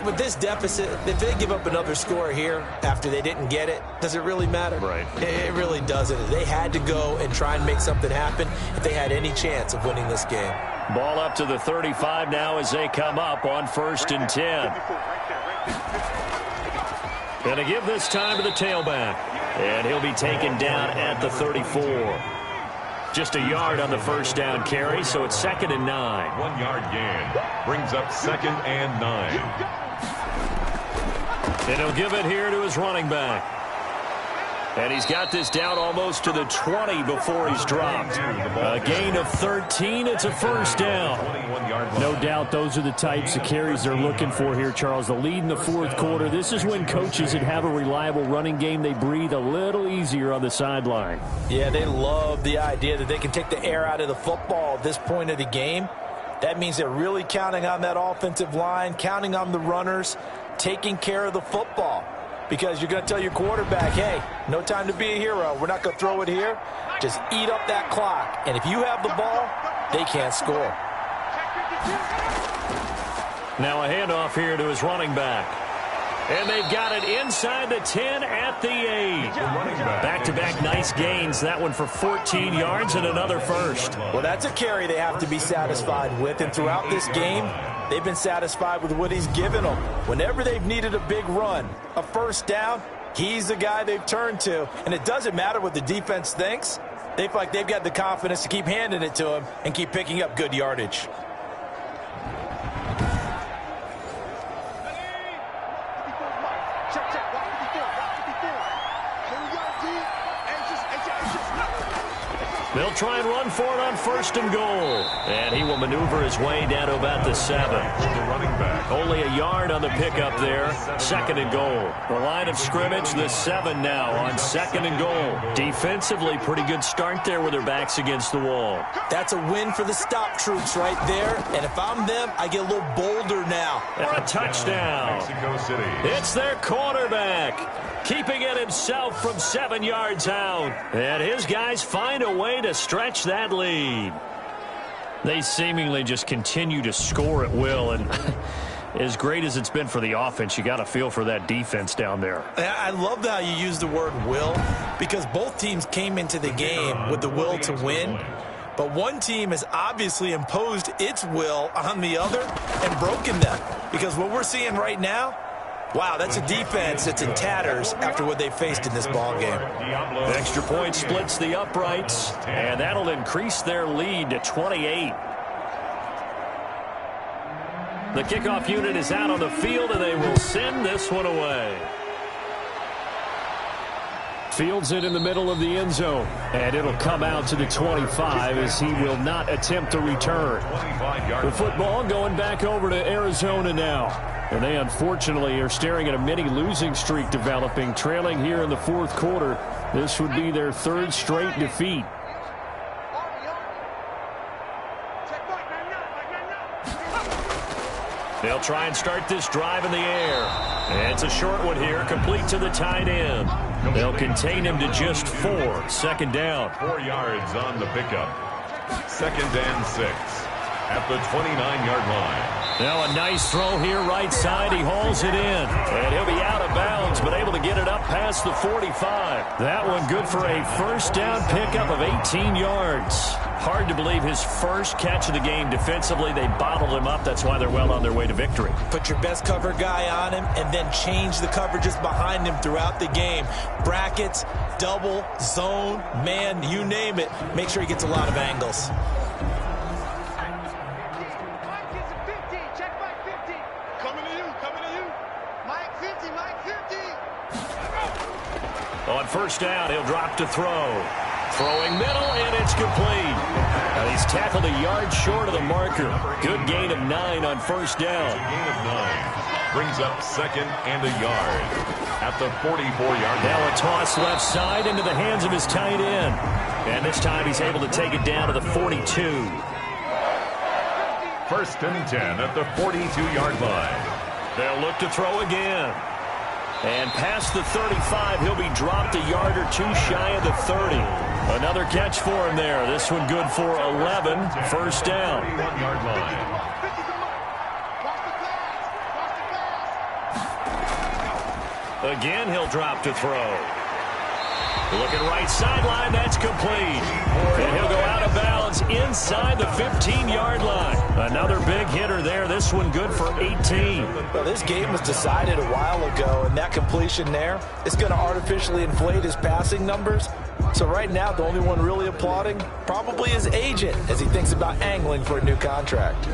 with this deficit, if they give up another score here after they didn't get it, does it really matter? Right. It really doesn't. They had to go and try and make something happen if they had any chance of winning this game. Ball up to the 35 now as they come up on 1st and 10. Going to give this time to the tailback. And he'll be taken down at the 34. Just a yard on the 1st down carry, so it's 2nd and 9. 1 yard gain brings up 2nd and 9. And he'll give it here to his running back. And he's got this down almost to the 20 before he's dropped. A gain of 13. It's a 1st down. No doubt those are the types of carries they're looking for here, Charles. The lead in the 4th quarter. This is when coaches that have a reliable running game, they breathe a little easier on the sideline. Yeah, they love the idea that they can take the air out of the football at this point of the game. That means they're really counting on that offensive line, counting on the runners, taking care of the football. Because you're going to tell your quarterback, hey, no time to be a hero. We're not going to throw it here. Just eat up that clock. And if you have the ball, they can't score. Now a handoff here to his running back. And they've got it inside the 10 at the 8. Back-to-back nice gains. That one for 14 yards and another first. Well, that's a carry they have to be satisfied with. And throughout this game, they've been satisfied with what he's given them. Whenever they've needed a big run, a 1st down, he's the guy they've turned to. And it doesn't matter what the defense thinks. They feel like they've got the confidence to keep handing it to him and keep picking up good yardage. They'll try and run for it on 1st and goal. And he will maneuver his way down to about the 7. The running back. Only a yard on the pickup there. 2nd and goal. The line of scrimmage, the 7 now on 2nd and goal. Defensively, pretty good start there with their backs against the wall. That's a win for the stop troops right there. And if I'm them, I get a little bolder now. For a touchdown. Mexico City. It's their quarterback, keeping it himself from 7 yards out. And his guys find a way to stretch that lead. They seemingly just continue to score at will, and as great as it's been for the offense, you got to feel for that defense down there. I love how you use the word will, because both teams came into the game with the will to win. But one team has obviously imposed its will on the other and broken them. Because what we're seeing right now, wow, that's a defense that's in tatters after what they faced in this ball game. Extra point splits the uprights, and that'll increase their lead to 28. The kickoff unit is out on the field, and they will send this one away. Fields it in the middle of the end zone, and it'll come out to the 25 as he will not attempt to return. The football going back over to Arizona now. And they unfortunately are staring at a mini losing streak developing, trailing here in the 4th quarter. This would be their 3rd straight defeat. They'll try and start this drive in the air. And it's a short one here, complete to the tight end. They'll contain him to just 4. 2nd down. 4 yards on the pickup. 2nd and 6 at the 29-yard line. Now a nice throw here right side. He hauls it in. And he'll be out of bounds, but able to get it up past the 45. That one good for a 1st down pickup of 18 yards. Hard to believe his first catch of the game defensively. They bottled him up. That's why they're well on their way to victory. Put your best cover guy on him and then change the coverages behind him throughout the game. Brackets, double, zone, man, you name it. Make sure he gets a lot of angles. On 1st down, he'll drop to throw. Throwing middle, and it's complete. Now he's tackled a yard short of the marker. Good gain of 9 on 1st down. Gain of 9 brings up 2nd and a yard at the 44-yard line. Now a toss left side into the hands of his tight end. And this time he's able to take it down to the 42. 1st and 10 at the 42-yard line. They'll look to throw again. And past the 35, he'll be dropped a yard or 2 shy of the 30. Another catch for him there. This one good for 11. 1st down. 41-yard line. Again, he'll drop to throw. Looking right sideline, that's complete. And he'll go out of bounds inside the 15-yard line. Another big hitter there. This one good for 18. Well, this game was decided a while ago, and that completion there is going to artificially inflate his passing numbers. So right now, the only one really applauding probably his agent as he thinks about angling for a new contract.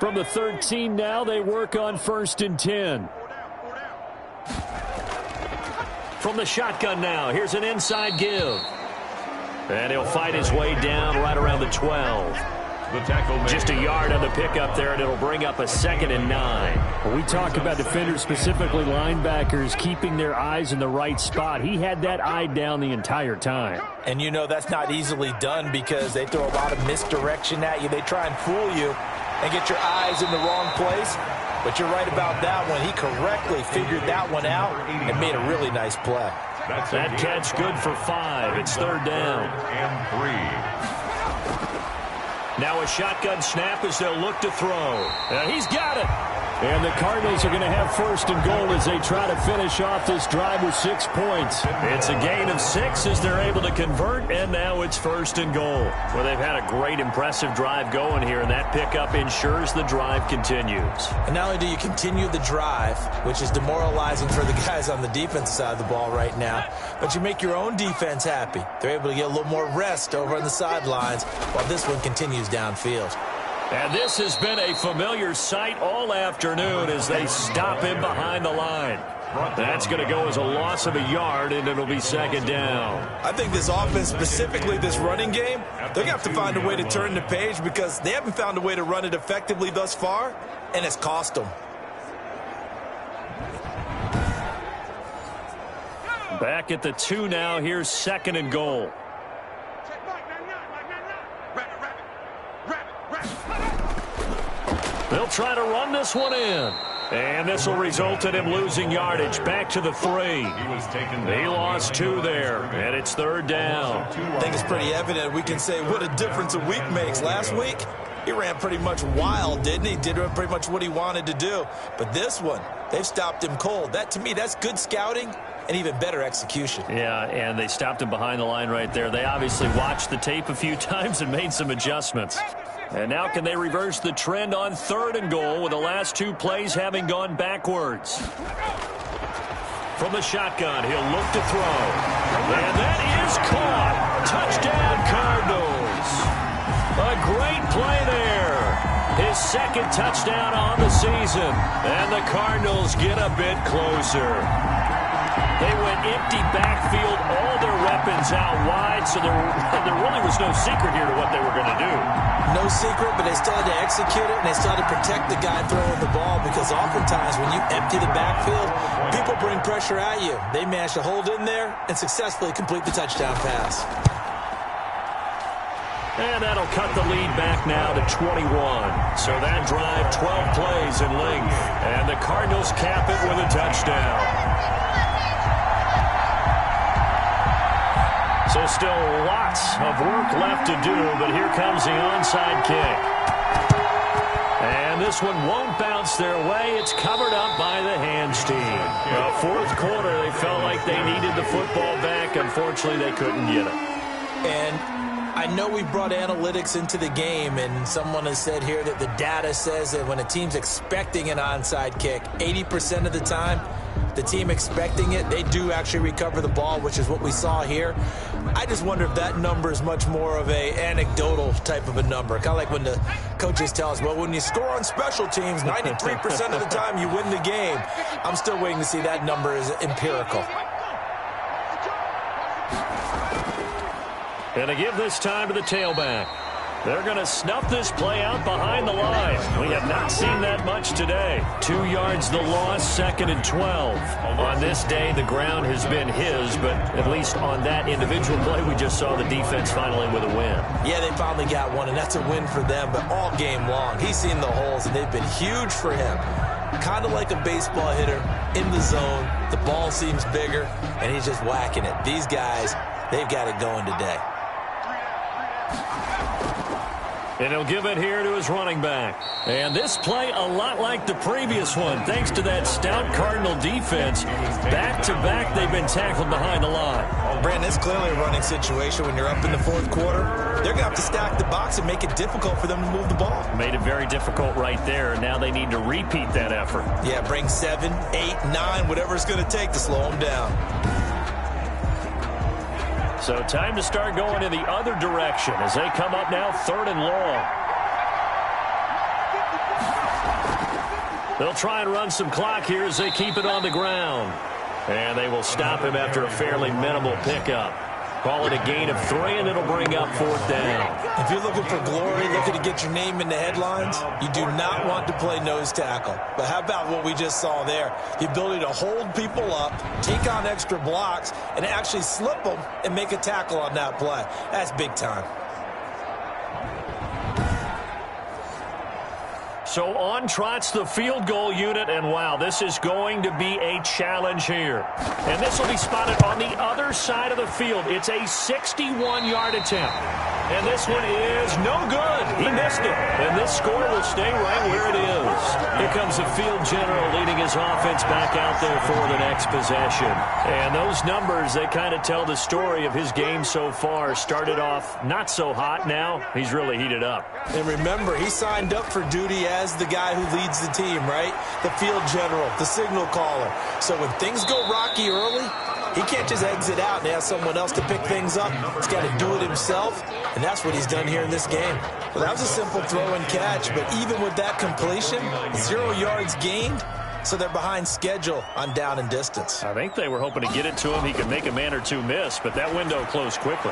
From the 13 now, they work on 1st and 10. From the shotgun now, here's an inside give. And he'll fight his way down right around the 12. The tackle made. Just a yard on the pickup there, and it'll bring up a 2nd and 9. When we talk about defenders, specifically linebackers, keeping their eyes in the right spot, he had that eye down the entire time. And you know that's not easily done because they throw a lot of misdirection at you. They try and fool you and get your eyes in the wrong place. But you're right about that one. He correctly figured that one out and made a really nice play. That catch good for 5. It's 3rd down. And 3. Now a shotgun snap as they'll look to throw. He's got it. And the Cardinals are going to have first and goal as they try to finish off this drive with 6 points. It's a gain of 6 as they're able to convert, and now it's first and goal. Well, they've had a great, impressive drive going here, and that pickup ensures the drive continues. And not only do you continue the drive, which is demoralizing for the guys on the defensive side of the ball right now, but you make your own defense happy. They're able to get a little more rest over on the sidelines while this one continues downfield. And this has been a familiar sight all afternoon as they stop him behind the line. That's going to go as a loss of a yard, and it'll be second down. I think this offense, specifically this running game, they're going to have to find a way to turn the page because they haven't found a way to run it effectively thus far, and it's cost them. Back at the 2 now. Here's second and goal. They'll try to run this one in. And this will result in him losing yardage. Back to the 3. He lost 2 there, and it's third down. I think it's pretty evident. We can say what a difference a week makes. Last week, he ran pretty much wild, didn't he? Did pretty much what he wanted to do. But this one, they've stopped him cold. That, to me, that's good scouting and even better execution. Yeah, and they stopped him behind the line right there. They obviously watched the tape a few times and made some adjustments. And now can they reverse the trend on third and goal with the last 2 plays having gone backwards? From the shotgun, he'll look to throw. And that is caught. Touchdown, Cardinals. A great play there. His second touchdown on the season. And the Cardinals get a bit closer. They went empty backfield, all their weapons out wide, so there really was no secret here to what they were going to do. No secret, but they still had to execute it, and they still had to protect the guy throwing the ball because oftentimes when you empty the backfield, people bring pressure at you. They managed to hold in there and successfully complete the touchdown pass. And that'll cut the lead back now to 21. So that drive, 12 plays in length, and the Cardinals cap it with a touchdown. So still lots of work left to do, but here comes the onside kick. And this one won't bounce their way. It's covered up by the hands team. Fourth quarter, they felt like they needed the football back. Unfortunately, they couldn't get it. And I know we brought analytics into the game, and someone has said here that the data says that when a team's expecting an onside kick, 80% of the time, the team expecting it, they do actually recover the ball, which is what we saw here. I just wonder if that number is much more of a anecdotal type of a number. Kind of like when the coaches tell us, well, when you score on special teams, 93% of the time you win the game. I'm still waiting to see that number is empirical. And to give this time to the tailback. They're going to snuff this play out behind the line. We have not seen that much today. 2 yards the loss, second and 12. On this day, the ground has been his, but at least on that individual play, we just saw the defense finally with a win. Yeah, they finally got one, and that's a win for them, but all game long, he's seen the holes, and they've been huge for him. Kind of like a baseball hitter in the zone. The ball seems bigger, and he's just whacking it. These guys, they've got it going today. And he'll give it here to his running back. And this play a lot like the previous one. Thanks to that stout Cardinal defense, back-to-back they've been tackled behind the line. Brandon, it's clearly a running situation when you're up in the fourth quarter. They're going to have to stack the box and make it difficult for them to move the ball. Made it very difficult right there. Now they need to repeat that effort. Yeah, bring 7, 8, 9, whatever it's going to take to slow them down. So time to start going in the other direction as they come up now third and long. They'll try and run some clock here as they keep it on the ground. And they will stop him after a fairly minimal pickup. Call it a gain of 3, and it'll bring up fourth down. If you're looking for glory, looking to get your name in the headlines, you do not want to play nose tackle. But how about what we just saw there? The ability to hold people up, take on extra blocks, and actually slip them and make a tackle on that play. That's big time. So on trots the field goal unit, and wow, this is going to be a challenge here. And this will be spotted on the other side of the field. It's a 61-yard attempt. And this one is no good. He missed it. And this score will stay right where it is. Here comes the field general leading his offense back out there for the next possession. And those numbers, they kind of tell the story of his game so far. Started off not so hot. Now he's really heated up. And remember, he signed up for duty as the guy who leads the team, right? The field general, the signal caller. So when things go rocky early, he can't just exit out and ask someone else to pick things up. He's got to do it himself, and that's what he's done here in this game. Well, that was a simple throw and catch, but even with that completion, 0 yards gained, so they're behind schedule on down and distance. I think they were hoping to get it to him. He could make a man or two miss, but that window closed quickly.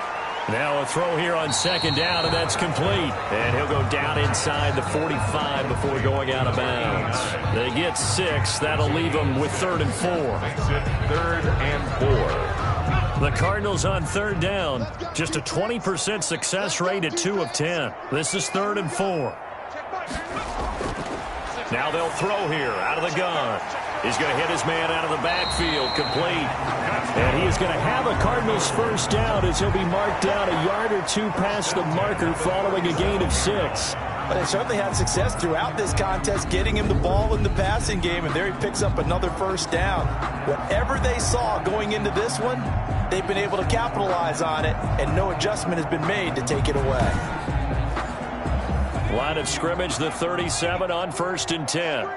Now a throw here on second down, and that's complete. And he'll go down inside the 45 before going out of bounds. They get 6. That'll leave them with 3rd and 4. Makes it 3rd and 4. The Cardinals on 3rd down. Just a 20% success rate at 2 of 10. This is 3rd and 4. Now they'll throw here out of the gun. He's going to hit his man out of the backfield, complete. And he is going to have a Cardinals first down as he'll be marked down a yard or two past the marker following a gain of 6. But they certainly had success throughout this contest, getting him the ball in the passing game, and there he picks up another first down. Whatever they saw going into this one, they've been able to capitalize on it, and no adjustment has been made to take it away. Line of scrimmage, the 37 on 1st and 10.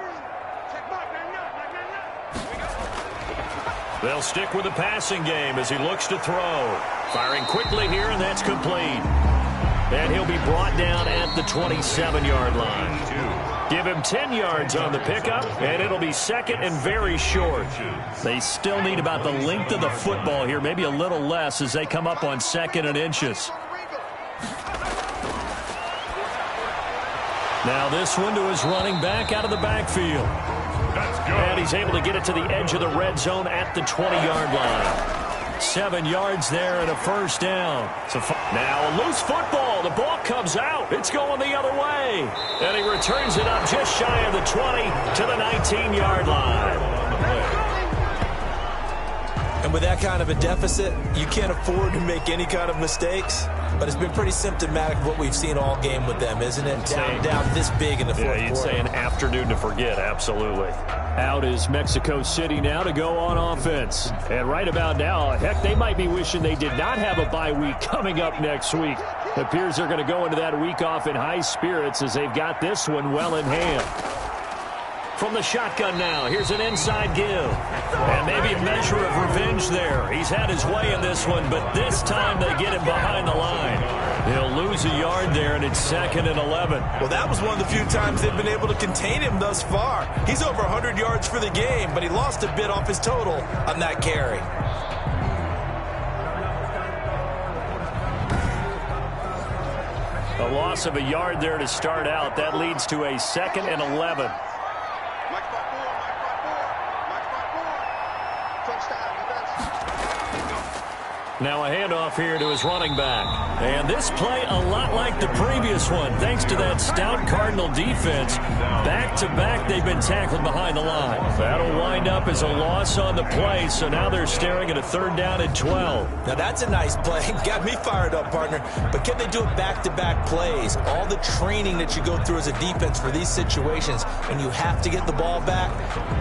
They'll stick with the passing game as he looks to throw. Firing quickly here, and that's complete. And he'll be brought down at the 27-yard line. Give him 10 yards on the pickup, and it'll be 2nd and very short. They still need about the length of the football here, maybe a little less as they come up on 2nd and inches. Now this one to his running back out of the backfield. And he's able to get it to the edge of the red zone at the 20-yard line. 7 yards there and a first down. So now a loose football. The ball comes out. It's going the other way. And he returns it up just shy of the 20 to the 19-yard line. And with that kind of a deficit, you can't afford to make any kind of mistakes. But it's been pretty symptomatic of what we've seen all game with them, isn't it? Down this big in the fourth quarter. Yeah, you'd say an afternoon to forget, absolutely. Out is Mexico City now to go on offense. And right about now, heck, they might be wishing they did not have a bye week coming up next week. It appears they're going to go into that week off in high spirits as they've got this one well in hand. From the shotgun now, here's an inside give. And maybe a measure of revenge there. He's had his way in this one, but this time they get him behind the line. He'll lose a yard there, and it's 2nd and 11. Well, that was one of the few times they've been able to contain him thus far. He's over 100 yards for the game, but he lost a bit off his total on that carry. A loss of a yard there to start out. That leads to a 2nd and 11. Now a handoff here to his running back. And this play a lot like the previous one. Thanks to that stout Cardinal defense, back-to-back they've been tackled behind the line. That'll wind up as a loss on the play, so now they're staring at a 3rd down and 12. Now that's a nice play. Got me fired up, partner. But can they do it back-to-back plays? All the training that you go through as a defense for these situations, when you have to get the ball back,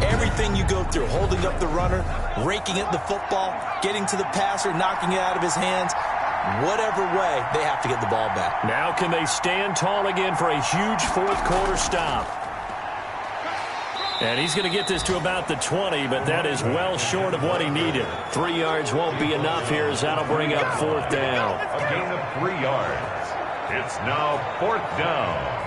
everything you go through, holding up the runner, raking at the football, getting to the passer, knocking it out of his hands, whatever way, they have to get the ball back. Now can they stand tall again for a huge fourth quarter stop? And he's going to get this to about the 20, but that is well short of what he needed. 3 yards won't be enough here as that'll bring up 4th down. A gain of 3 yards. It's now 4th down.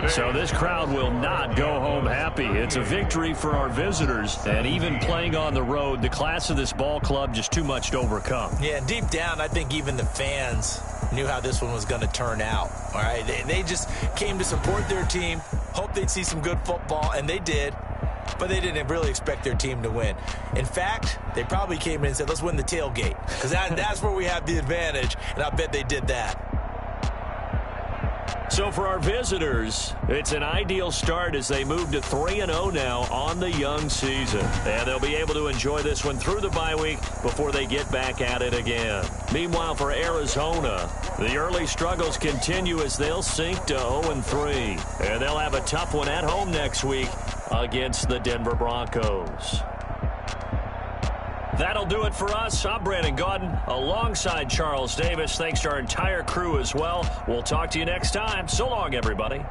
So this crowd will not go home happy. It's a victory for our visitors, and even playing on the road, the class of this ball club just too much to overcome. Yeah, deep down, I think even the fans knew how this one was going to turn out. All right, they just came to support their team, hoped they'd see some good football, and they did. But they didn't really expect their team to win. In fact, they probably came in and said, let's win the tailgate, because that's where we have the advantage, and I bet they did that. So for our visitors, it's an ideal start as they move to 3-0 now on the young season. And they'll be able to enjoy this one through the bye week before they get back at it again. Meanwhile, for Arizona, the early struggles continue as they'll sink to 0-3. And they'll have a tough one at home next week against the Denver Broncos. That'll do it for us. I'm Brandon Gaudin alongside Charles Davis. Thanks to our entire crew as well. We'll talk to you next time. So long, everybody.